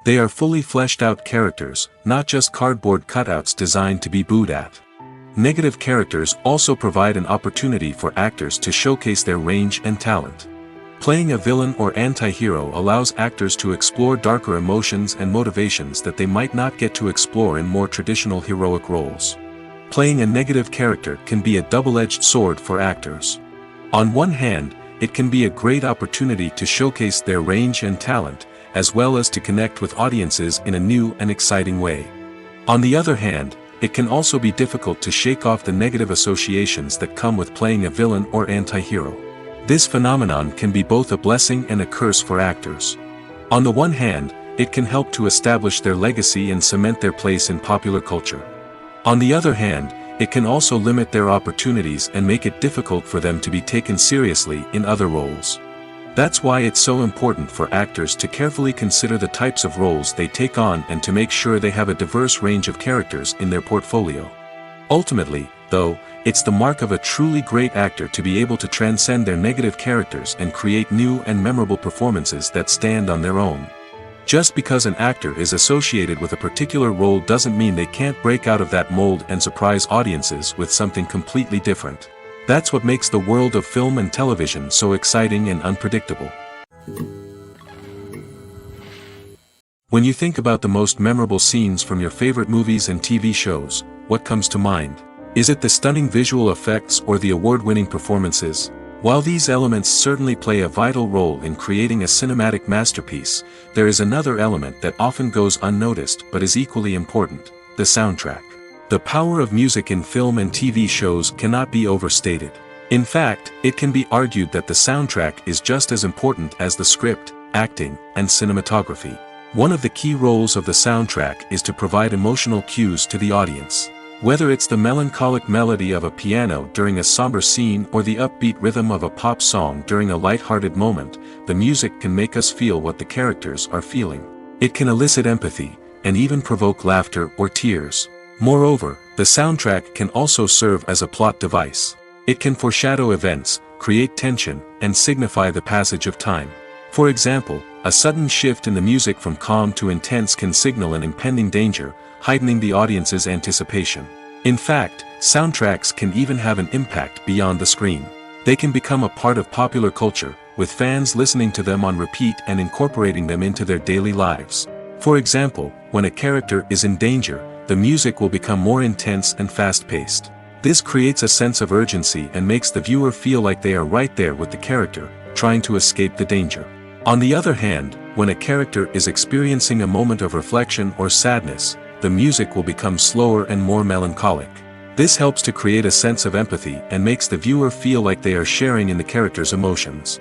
They are fully fleshed out characters, not just cardboard cutouts designed to be booed at. Negative characters also provide an opportunity for actors to showcase their range and talent. Playing a villain or anti-hero allows actors to explore darker emotions and motivations that they might not get to explore in more traditional heroic roles. Playing a negative character can be a double-edged sword for actors. On one hand, it can be a great opportunity to showcase their range and talent, as well as to connect with audiences in a new and exciting way. On the other hand, it can also be difficult to shake off the negative associations that come with playing a villain or anti-hero. This phenomenon can be both a blessing and a curse for actors. On the one hand, it can help to establish their legacy and cement their place in popular culture. On the other hand, it can also limit their opportunities and make it difficult for them to be taken seriously in other roles. That's why it's so important for actors to carefully consider the types of roles they take on and to make sure they have a diverse range of characters in their portfolio. Ultimately, though, it's the mark of a truly great actor to be able to transcend their negative characters and create new and memorable performances that stand on their own. Just because an actor is associated with a particular role doesn't mean they can't break out of that mold and surprise audiences with something completely different. That's what makes the world of film and television so exciting and unpredictable. When you think about the most memorable scenes from your favorite movies and TV shows, what comes to mind? Is it the stunning visual effects or the award-winning performances? While these elements certainly play a vital role in creating a cinematic masterpiece, there is another element that often goes unnoticed but is equally important: the soundtrack. The power of music in film and TV shows cannot be overstated. In fact, it can be argued that the soundtrack is just as important as the script, acting, and cinematography. One of the key roles of the soundtrack is to provide emotional cues to the audience. Whether it's the melancholic melody of a piano during a somber scene or the upbeat rhythm of a pop song during a light-hearted moment, the music can make us feel what the characters are feeling. It can elicit empathy, and even provoke laughter or tears. Moreover, the soundtrack can also serve as a plot device. It can foreshadow events, create tension, and signify the passage of time. For example, a sudden shift in the music from calm to intense can signal an impending danger, heightening the audience's anticipation. In fact, soundtracks can even have an impact beyond the screen. They can become a part of popular culture, with fans listening to them on repeat and incorporating them into their daily lives. For example, when a character is in danger, the music will become more intense and fast-paced. This creates a sense of urgency and makes the viewer feel like they are right there with the character, trying to escape the danger. On the other hand, when a character is experiencing a moment of reflection or sadness, the music will become slower and more melancholic. This helps to create a sense of empathy and makes the viewer feel like they are sharing in the character's emotions.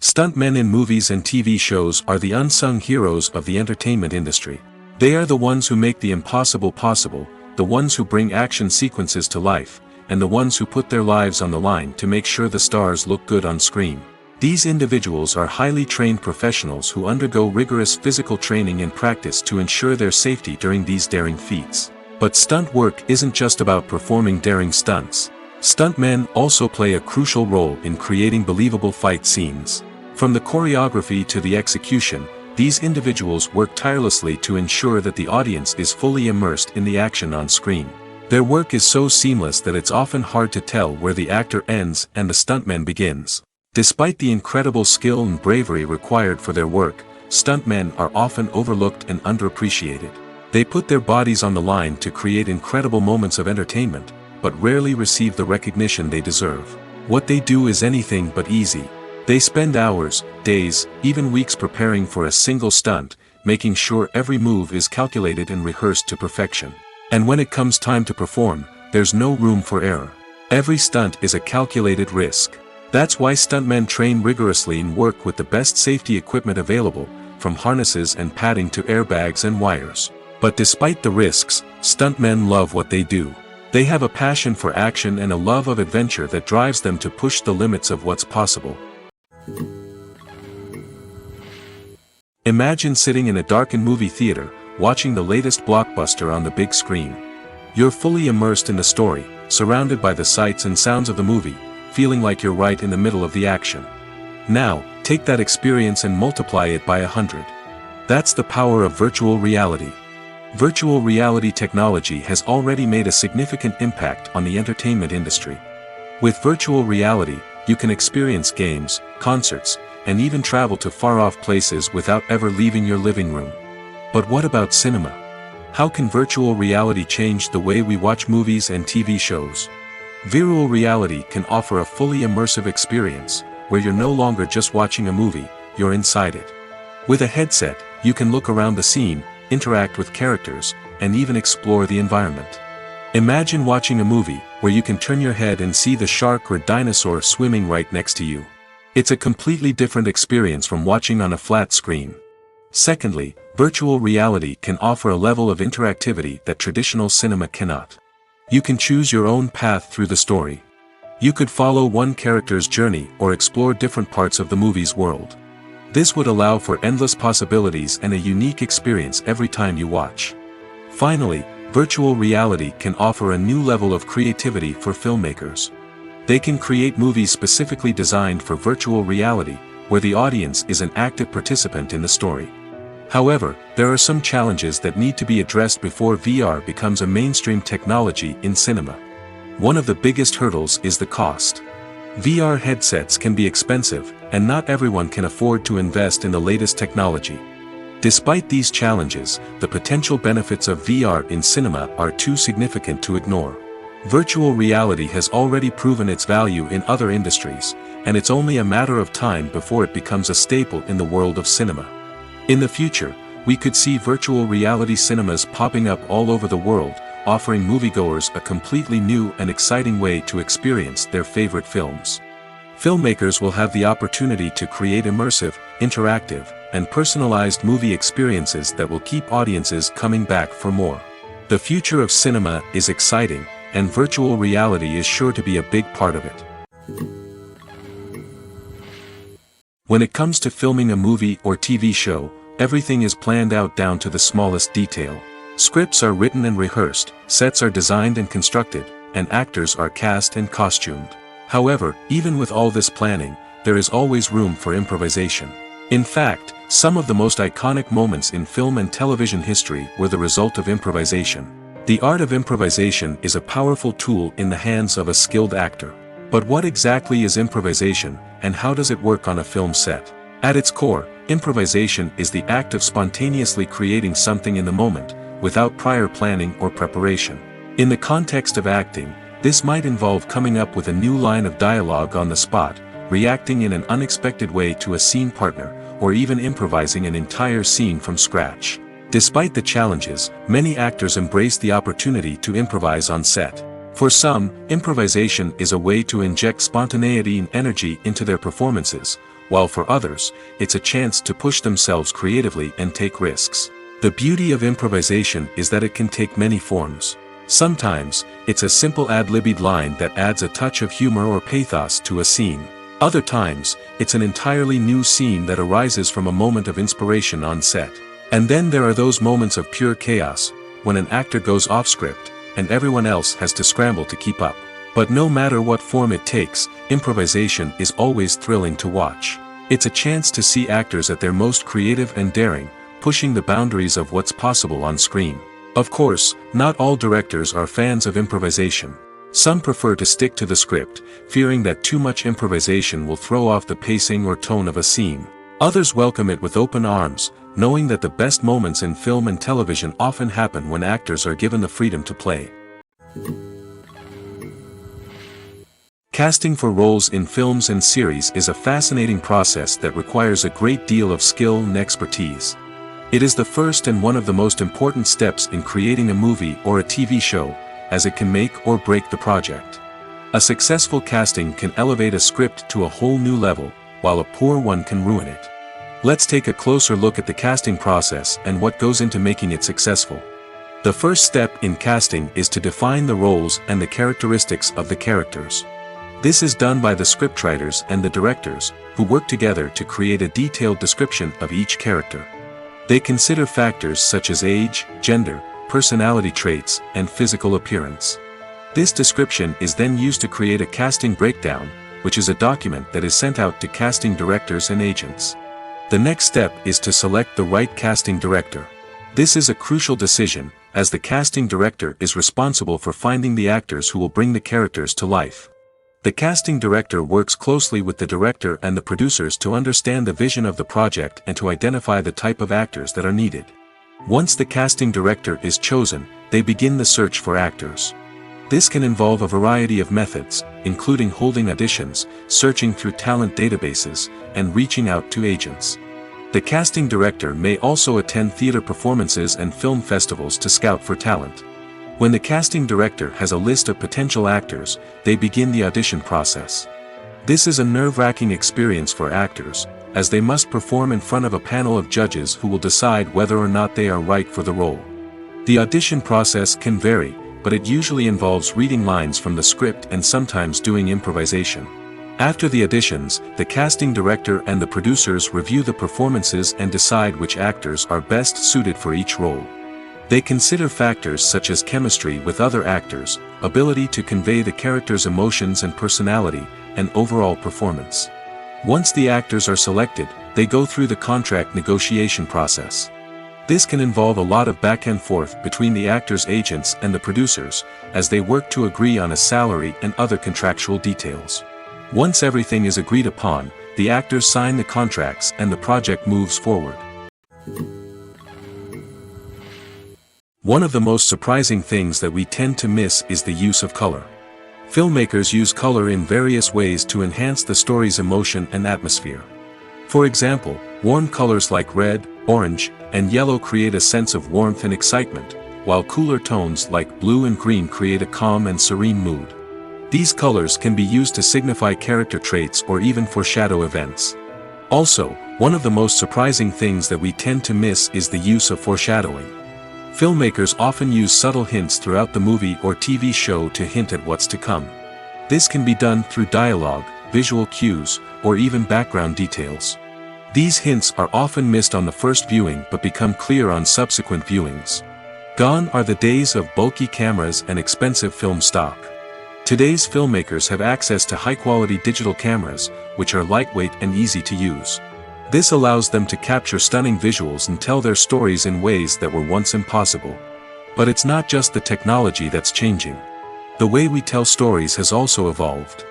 Stuntmen in movies and TV shows are the unsung heroes of the entertainment industry. They are the ones who make the impossible possible, the ones who bring action sequences to life, and the ones who put their lives on the line to make sure the stars look good on screen. These individuals are highly trained professionals who undergo rigorous physical training and practice to ensure their safety during these daring feats. But stunt work isn't just about performing daring stunts. Stuntmen also play a crucial role in creating believable fight scenes. From the choreography to the execution, these individuals work tirelessly to ensure that the audience is fully immersed in the action on screen. Their work is so seamless that it's often hard to tell where the actor ends and the stuntman begins. Despite the incredible skill and bravery required for their work, stuntmen are often overlooked and underappreciated. They put their bodies on the line to create incredible moments of entertainment, but rarely receive the recognition they deserve. What they do is anything but easy. They spend hours, days, even weeks preparing for a single stunt, making sure every move is calculated and rehearsed to perfection. And when it comes time to perform, there's no room for error. Every stunt is a calculated risk. That's why stuntmen train rigorously and work with the best safety equipment available, from harnesses and padding to airbags and wires. But despite the risks, stuntmen love what they do. They have a passion for action and a love of adventure that drives them to push the limits of what's possible. Imagine sitting in a darkened movie theater, watching the latest blockbuster on the big screen. You're fully immersed in the story, surrounded by the sights and sounds of the movie, feeling like you're right in the middle of the action. Now, take that experience and multiply it by 100. That's the power of virtual reality. Virtual reality technology has already made a significant impact on the entertainment industry. With virtual reality, you can experience games, concerts, and even travel to far-off places without ever leaving your living room. But what about cinema? How can virtual reality change the way we watch movies and TV shows? Virtual reality can offer a fully immersive experience, where you're no longer just watching a movie, you're inside it. With a headset, you can look around the scene, interact with characters, and even explore the environment. Imagine watching a movie, where you can turn your head and see the shark or dinosaur swimming right next to you. It's a completely different experience from watching on a flat screen. Secondly, virtual reality can offer a level of interactivity that traditional cinema cannot. You can choose your own path through the story. You could follow one character's journey or explore different parts of the movie's world. This would allow for endless possibilities and a unique experience every time you watch. Finally, virtual reality can offer a new level of creativity for filmmakers. They can create movies specifically designed for virtual reality, where the audience is an active participant in the story. However, there are some challenges that need to be addressed before VR becomes a mainstream technology in cinema. One of the biggest hurdles is the cost. VR headsets can be expensive, and not everyone can afford to invest in the latest technology. Despite these challenges, the potential benefits of VR in cinema are too significant to ignore. Virtual reality has already proven its value in other industries, and it's only a matter of time before it becomes a staple in the world of cinema. In the future, we could see virtual reality cinemas popping up all over the world, offering moviegoers a completely new and exciting way to experience their favorite films. Filmmakers will have the opportunity to create immersive, interactive, and personalized movie experiences that will keep audiences coming back for more. The future of cinema is exciting, and virtual reality is sure to be a big part of it. When it comes to filming a movie or TV show, everything is planned out down to the smallest detail. Scripts are written and rehearsed, sets are designed and constructed, and actors are cast and costumed. However, even with all this planning, there is always room for improvisation. In fact, some of the most iconic moments in film and television history were the result of improvisation. The art of improvisation is a powerful tool in the hands of a skilled actor. But what exactly is improvisation, and how does it work on a film set? At its core, improvisation is the act of spontaneously creating something in the moment, without prior planning or preparation. In the context of acting, this might involve coming up with a new line of dialogue on the spot, reacting in an unexpected way to a scene partner, or even improvising an entire scene from scratch. Despite the challenges, many actors embrace the opportunity to improvise on set. For some, improvisation is a way to inject spontaneity and energy into their performances, while for others, it's a chance to push themselves creatively and take risks. The beauty of improvisation is that it can take many forms. Sometimes, it's a simple ad-libbed line that adds a touch of humor or pathos to a scene. Other times, it's an entirely new scene that arises from a moment of inspiration on set. And then there are those moments of pure chaos, when an actor goes off script, and everyone else has to scramble to keep up. But no matter what form it takes, improvisation is always thrilling to watch. It's a chance to see actors at their most creative and daring, pushing the boundaries of what's possible on screen. Of course, not all directors are fans of improvisation. Some prefer to stick to the script, fearing that too much improvisation will throw off the pacing or tone of a scene. Others welcome it with open arms, knowing that the best moments in film and television often happen when actors are given the freedom to play. Casting for roles in films and series is a fascinating process that requires a great deal of skill and expertise. It is the first and one of the most important steps in creating a movie or a TV show, as it can make or break the project. A successful casting can elevate a script to a whole new level, while a poor one can ruin it. Let's take a closer look at the casting process and what goes into making it successful. The first step in casting is to define the roles and the characteristics of the characters. This is done by the scriptwriters and the directors, who work together to create a detailed description of each character. They consider factors such as age, gender, personality traits, and physical appearance. This description is then used to create a casting breakdown, which is a document that is sent out to casting directors and agents. The next step is to select the right casting director. This is a crucial decision, as the casting director is responsible for finding the actors who will bring the characters to life. The casting director works closely with the director and the producers to understand the vision of the project and to identify the type of actors that are needed. Once the casting director is chosen, they begin the search for actors. This can involve a variety of methods, including holding auditions, searching through talent databases, and reaching out to agents. The casting director may also attend theater performances and film festivals to scout for talent. When the casting director has a list of potential actors, they begin the audition process. This is a nerve-wracking experience for actors, as they must perform in front of a panel of judges who will decide whether or not they are right for the role. The audition process can vary, but it usually involves reading lines from the script and sometimes doing improvisation. After the auditions, the casting director and the producers review the performances and decide which actors are best suited for each role. They consider factors such as chemistry with other actors, ability to convey the character's emotions and personality, and overall performance. Once the actors are selected, they go through the contract negotiation process. This can involve a lot of back and forth between the actors' agents and the producers, as they work to agree on a salary and other contractual details. Once everything is agreed upon, the actors sign the contracts and the project moves forward. One of the most surprising things that we tend to miss is the use of color. Filmmakers use color in various ways to enhance the story's emotion and atmosphere. For example, warm colors like red, orange, and yellow create a sense of warmth and excitement, while cooler tones like blue and green create a calm and serene mood. These colors can be used to signify character traits or even foreshadow events. Also, one of the most surprising things that we tend to miss is the use of foreshadowing. Filmmakers often use subtle hints throughout the movie or TV show to hint at what's to come. This can be done through dialogue, visual cues, or even background details. These hints are often missed on the first viewing but become clear on subsequent viewings. Gone are the days of bulky cameras and expensive film stock. Today's filmmakers have access to high-quality digital cameras, which are lightweight and easy to use. This allows them to capture stunning visuals and tell their stories in ways that were once impossible. But it's not just the technology that's changing. The way we tell stories has also evolved.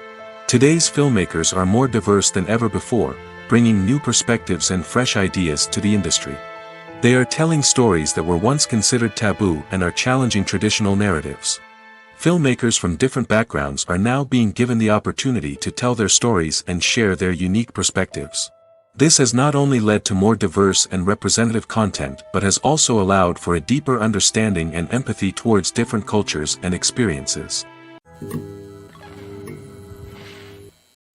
Today's filmmakers are more diverse than ever before, bringing new perspectives and fresh ideas to the industry. They are telling stories that were once considered taboo and are challenging traditional narratives. Filmmakers from different backgrounds are now being given the opportunity to tell their stories and share their unique perspectives. This has not only led to more diverse and representative content but has also allowed for a deeper understanding and empathy towards different cultures and experiences.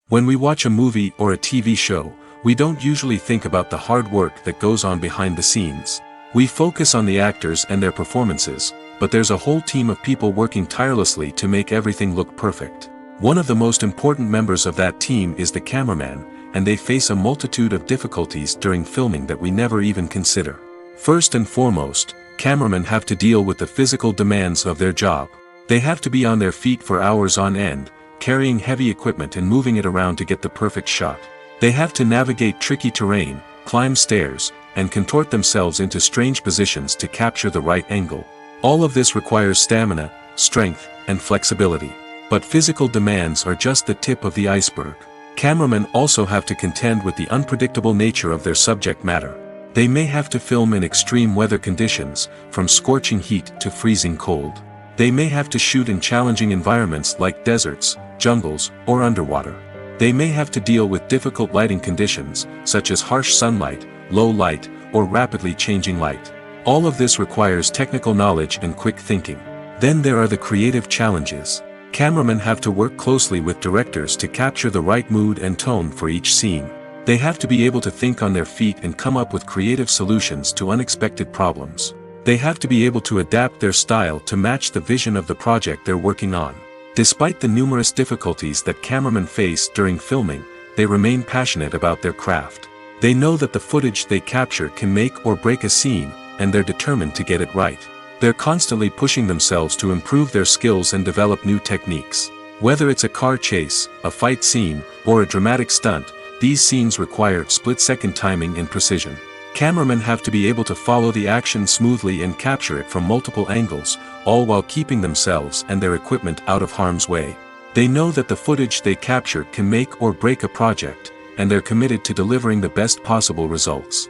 When we watch a movie or a TV show, we don't usually think about the hard work that goes on behind the scenes. We focus on the actors and their performances, but there's a whole team of people working tirelessly to make everything look perfect. One of the most important members of that team is the cameraman, and they face a multitude of difficulties during filming that we never even consider. First and foremost, cameramen have to deal with the physical demands of their job. They have to be on their feet for hours on end, carrying heavy equipment and moving it around to get the perfect shot. They have to navigate tricky terrain, climb stairs, and contort themselves into strange positions to capture the right angle. All of this requires stamina, strength, and flexibility. But physical demands are just the tip of the iceberg. Cameramen also have to contend with the unpredictable nature of their subject matter. They may have to film in extreme weather conditions, from scorching heat to freezing cold. They may have to shoot in challenging environments like deserts, jungles, or underwater. They may have to deal with difficult lighting conditions, such as harsh sunlight, low light, or rapidly changing light. All of this requires technical knowledge and quick thinking. Then there are the creative challenges. Cameramen have to work closely with directors to capture the right mood and tone for each scene. They have to be able to think on their feet and come up with creative solutions to unexpected problems. They have to be able to adapt their style to match the vision of the project they're working on. Despite the numerous difficulties that cameramen face during filming, they remain passionate about their craft. They know that the footage they capture can make or break a scene, and they're determined to get it right. They're constantly pushing themselves to improve their skills and develop new techniques. Whether it's a car chase, a fight scene, or a dramatic stunt, these scenes require split-second timing and precision. Cameramen have to be able to follow the action smoothly and capture it from multiple angles, all while keeping themselves and their equipment out of harm's way. They know that the footage they capture can make or break a project, and they're committed to delivering the best possible results.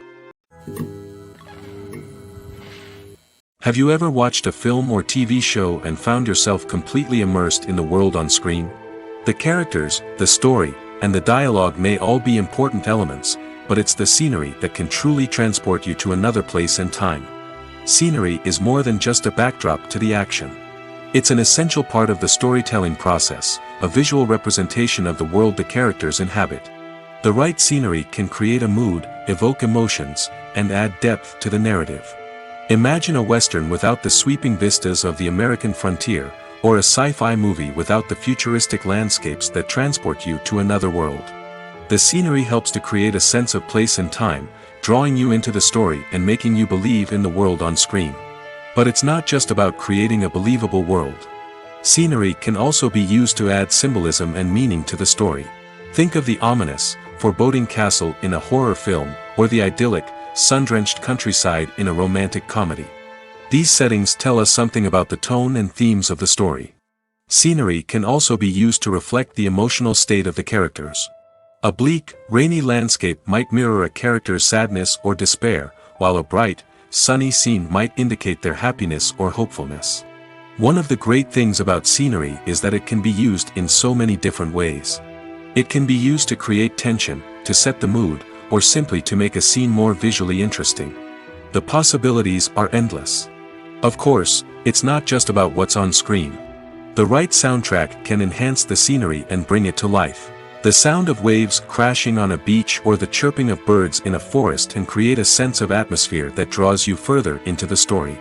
Have you ever watched a film or TV show and found yourself completely immersed in the world on screen? The characters, the story, and the dialogue may all be important elements, but it's the scenery that can truly transport you to another place and time. Scenery is more than just a backdrop to the action. It's an essential part of the storytelling process, a visual representation of the world the characters inhabit. The right scenery can create a mood, evoke emotions, and add depth to the narrative. Imagine a Western without the sweeping vistas of the American frontier, or a sci-fi movie without the futuristic landscapes that transport you to another world. The scenery helps to create a sense of place and time, drawing you into the story and making you believe in the world on screen. But it's not just about creating a believable world. Scenery can also be used to add symbolism and meaning to the story. Think of the ominous, foreboding castle in a horror film, or the idyllic, sun-drenched countryside in a romantic comedy. These settings tell us something about the tone and themes of the story. Scenery can also be used to reflect the emotional state of the characters. A bleak, rainy landscape might mirror a character's sadness or despair, while a bright, sunny scene might indicate their happiness or hopefulness. One of the great things about scenery is that it can be used in so many different ways. It can be used to create tension, to set the mood, or simply to make a scene more visually interesting. The possibilities are endless. Of course, it's not just about what's on screen. The right soundtrack can enhance the scenery and bring it to life. The sound of waves crashing on a beach or the chirping of birds in a forest can create a sense of atmosphere that draws you further into the story.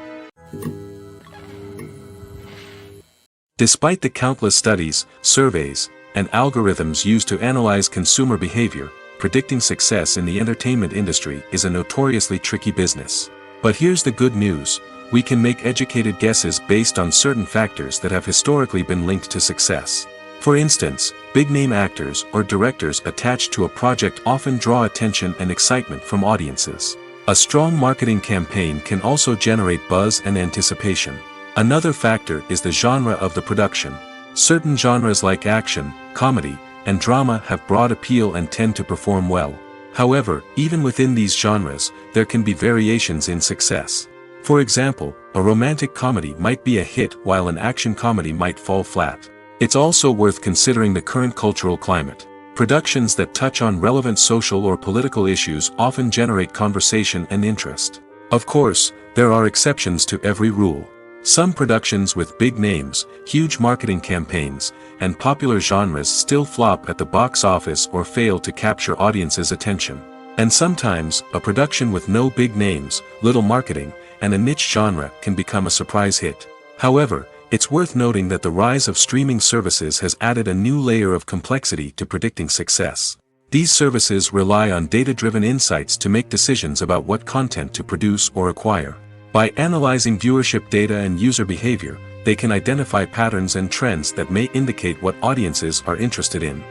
Despite the countless studies, surveys, and algorithms used to analyze consumer behavior, predicting success in the entertainment industry is a notoriously tricky business. But here's the good news: we can make educated guesses based on certain factors that have historically been linked to success. For instance, big-name actors or directors attached to a project often draw attention and excitement from audiences. A strong marketing campaign can also generate buzz and anticipation. Another factor is the genre of the production. Certain genres like action, comedy, and drama have broad appeal and tend to perform well. However, even within these genres, there can be variations in success. For example, a romantic comedy might be a hit while an action comedy might fall flat. It's also worth considering the current cultural climate. Productions that touch on relevant social or political issues often generate conversation and interest. Of course, there are exceptions to every rule. Some productions with big names, huge marketing campaigns, and popular genres still flop at the box office or fail to capture audiences' attention. And sometimes, a production with no big names, little marketing, and a niche genre can become a surprise hit. However, it's worth noting that the rise of streaming services has added a new layer of complexity to predicting success. These services rely on data-driven insights to make decisions about what content to produce or acquire. By analyzing viewership data and user behavior, they can identify patterns and trends that may indicate what audiences are interested in.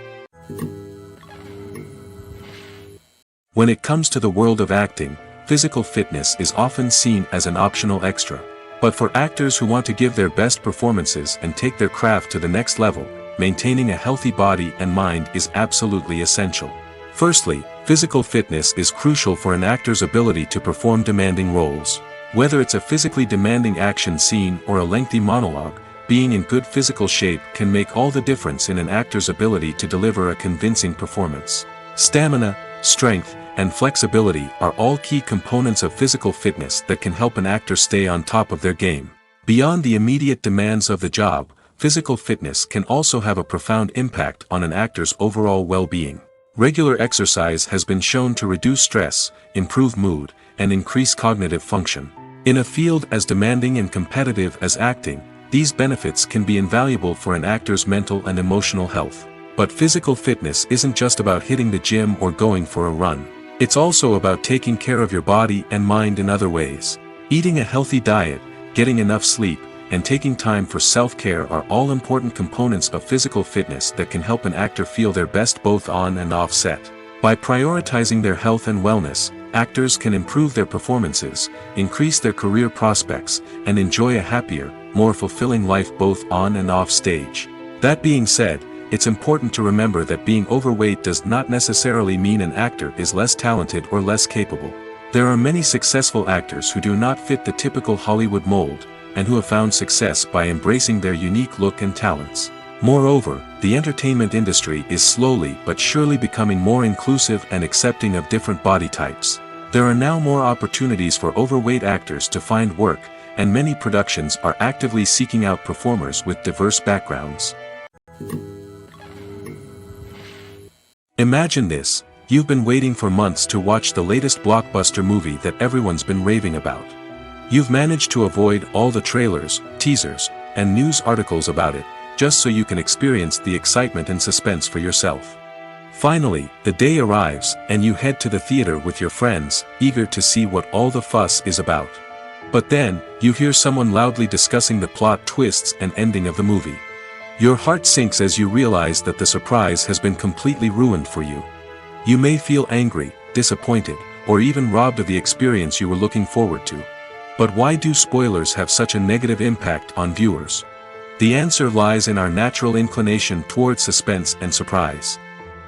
When it comes to the world of acting, physical fitness is often seen as an optional extra. But for actors who want to give their best performances and take their craft to the next level, maintaining a healthy body and mind is absolutely essential. Firstly, physical fitness is crucial for an actor's ability to perform demanding roles. Whether it's a physically demanding action scene or a lengthy monologue, being in good physical shape can make all the difference in an actor's ability to deliver a convincing performance. Stamina, strength, and flexibility are all key components of physical fitness that can help an actor stay on top of their game. Beyond the immediate demands of the job, physical fitness can also have a profound impact on an actor's overall well-being. Regular exercise has been shown to reduce stress, improve mood, and increase cognitive function. In a field as demanding and competitive as acting, these benefits can be invaluable for an actor's mental and emotional health. But physical fitness isn't just about hitting the gym or going for a run. It's also about taking care of your body and mind in other ways. Eating a healthy diet, getting enough sleep, and taking time for self-care are all important components of physical fitness that can help an actor feel their best both on and off set. By prioritizing their health and wellness, actors can improve their performances, increase their career prospects, and enjoy a happier, more fulfilling life both on and off stage. That being said, it's important to remember that being overweight does not necessarily mean an actor is less talented or less capable. There are many successful actors who do not fit the typical Hollywood mold, and who have found success by embracing their unique look and talents. Moreover, the entertainment industry is slowly but surely becoming more inclusive and accepting of different body types. There are now more opportunities for overweight actors to find work, and many productions are actively seeking out performers with diverse backgrounds. Imagine this: you've been waiting for months to watch the latest blockbuster movie that everyone's been raving about. You've managed to avoid all the trailers, teasers, and news articles about it, just so you can experience the excitement and suspense for yourself. Finally, the day arrives, and you head to the theater with your friends, eager to see what all the fuss is about. But then, you hear someone loudly discussing the plot twists and ending of the movie. Your heart sinks as you realize that the surprise has been completely ruined for you. You may feel angry, disappointed, or even robbed of the experience you were looking forward to. But why do spoilers have such a negative impact on viewers? The answer lies in our natural inclination towards suspense and surprise.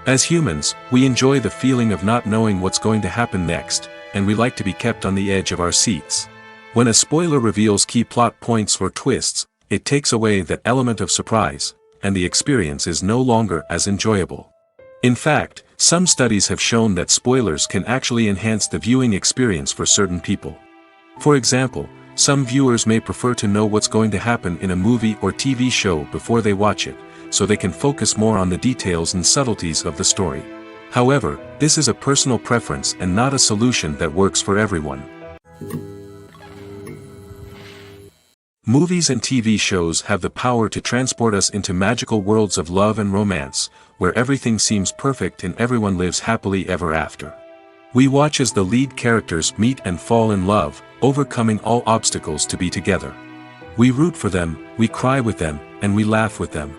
As humans, we enjoy the feeling of not knowing what's going to happen next, and we like to be kept on the edge of our seats. When a spoiler reveals key plot points or twists, it takes away that element of surprise, and the experience is no longer as enjoyable. In fact, some studies have shown that spoilers can actually enhance the viewing experience for certain people. For example, some viewers may prefer to know what's going to happen in a movie or TV show before they watch it, so they can focus more on the details and subtleties of the story. However, this is a personal preference and not a solution that works for everyone. Movies and TV shows have the power to transport us into magical worlds of love and romance, where everything seems perfect and everyone lives happily ever after. We watch as the lead characters meet and fall in love, overcoming all obstacles to be together. We root for them, we cry with them, and we laugh with them.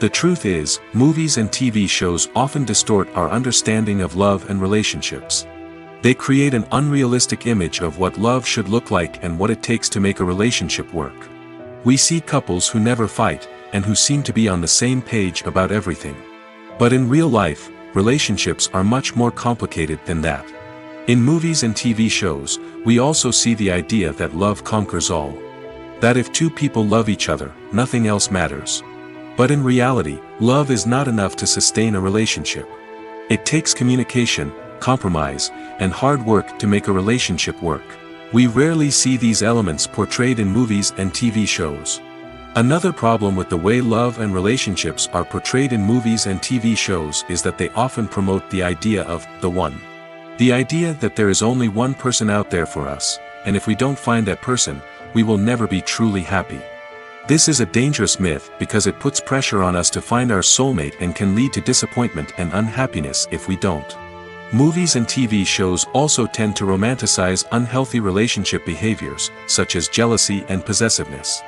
The truth is, movies and TV shows often distort our understanding of love and relationships. They create an unrealistic image of what love should look like and what it takes to make a relationship work. We see couples who never fight, and who seem to be on the same page about everything. But in real life, relationships are much more complicated than that. In movies and TV shows, we also see the idea that love conquers all. That if two people love each other, nothing else matters. But in reality, love is not enough to sustain a relationship. It takes communication, compromise, and hard work to make a relationship work. We rarely see these elements portrayed in movies and TV shows. Another problem with the way love and relationships are portrayed in movies and TV shows is that they often promote the idea of the one. The idea that there is only one person out there for us, and if we don't find that person, we will never be truly happy. This is a dangerous myth because it puts pressure on us to find our soulmate and can lead to disappointment and unhappiness if we don't. Movies and TV shows also tend to romanticize unhealthy relationship behaviors, such as jealousy and possessiveness.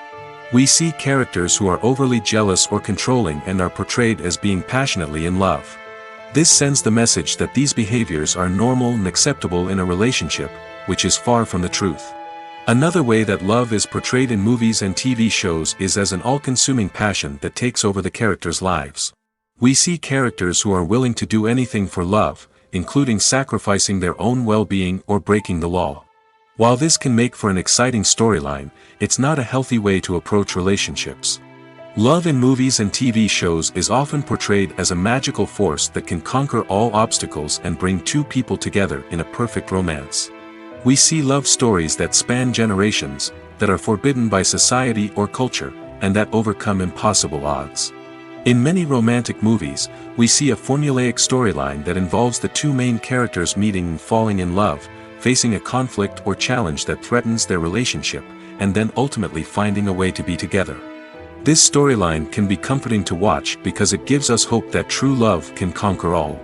We see characters who are overly jealous or controlling and are portrayed as being passionately in love. This sends the message that these behaviors are normal and acceptable in a relationship, which is far from the truth. Another way that love is portrayed in movies and TV shows is as an all-consuming passion that takes over the characters' lives. We see characters who are willing to do anything for love, including sacrificing their own well-being or breaking the law. While this can make for an exciting storyline, it's not a healthy way to approach relationships. Love in movies and TV shows is often portrayed as a magical force that can conquer all obstacles and bring two people together in a perfect romance. We see love stories that span generations, that are forbidden by society or culture, and that overcome impossible odds. In many romantic movies, we see a formulaic storyline that involves the two main characters meeting and falling in love, facing a conflict or challenge that threatens their relationship, and then ultimately finding a way to be together. This storyline can be comforting to watch because it gives us hope that true love can conquer all.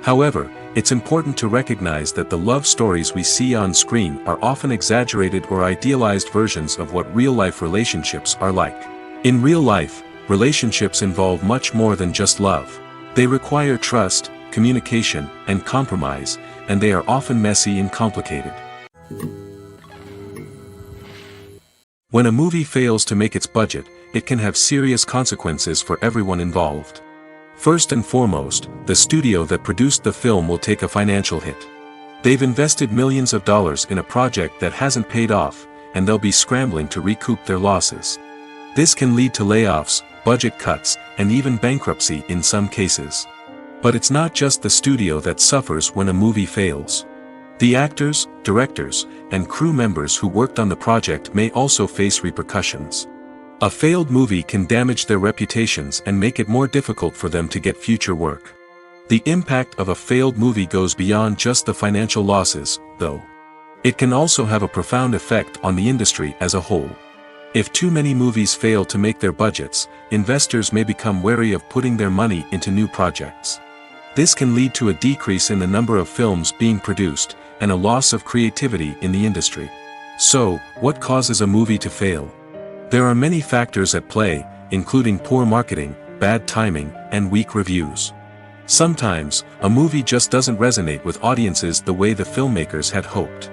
However, it's important to recognize that the love stories we see on screen are often exaggerated or idealized versions of what real-life relationships are like. In real life, relationships involve much more than just love. They require trust, communication, and compromise, and they are often messy and complicated. When a movie fails to make its budget, it can have serious consequences for everyone involved. First and foremost, the studio that produced the film will take a financial hit. They've invested millions of dollars in a project that hasn't paid off, and they'll be scrambling to recoup their losses. This can lead to layoffs, budget cuts, and even bankruptcy in some cases. But it's not just the studio that suffers when a movie fails. The actors, directors, and crew members who worked on the project may also face repercussions. A failed movie can damage their reputations and make it more difficult for them to get future work. The impact of a failed movie goes beyond just the financial losses, though. It can also have a profound effect on the industry as a whole. If too many movies fail to make their budgets, investors may become wary of putting their money into new projects. This can lead to a decrease in the number of films being produced, and a loss of creativity in the industry. So, what causes a movie to fail? There are many factors at play, including poor marketing, bad timing, and weak reviews. Sometimes, a movie just doesn't resonate with audiences the way the filmmakers had hoped.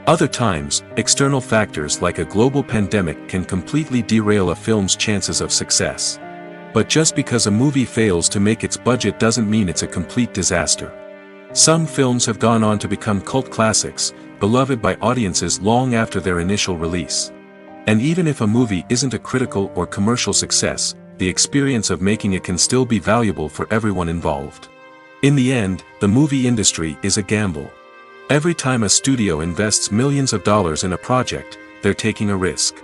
Other times, external factors like a global pandemic can completely derail a film's chances of success. But just because a movie fails to make its budget doesn't mean it's a complete disaster. Some films have gone on to become cult classics, beloved by audiences long after their initial release. And even if a movie isn't a critical or commercial success, the experience of making it can still be valuable for everyone involved. In the end, the movie industry is a gamble. Every time a studio invests millions of dollars in a project, they're taking a risk.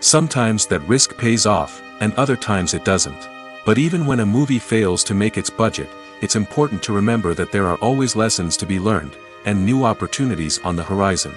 Sometimes that risk pays off, and other times it doesn't. But even when a movie fails to make its budget, it's important to remember that there are always lessons to be learned, and new opportunities on the horizon.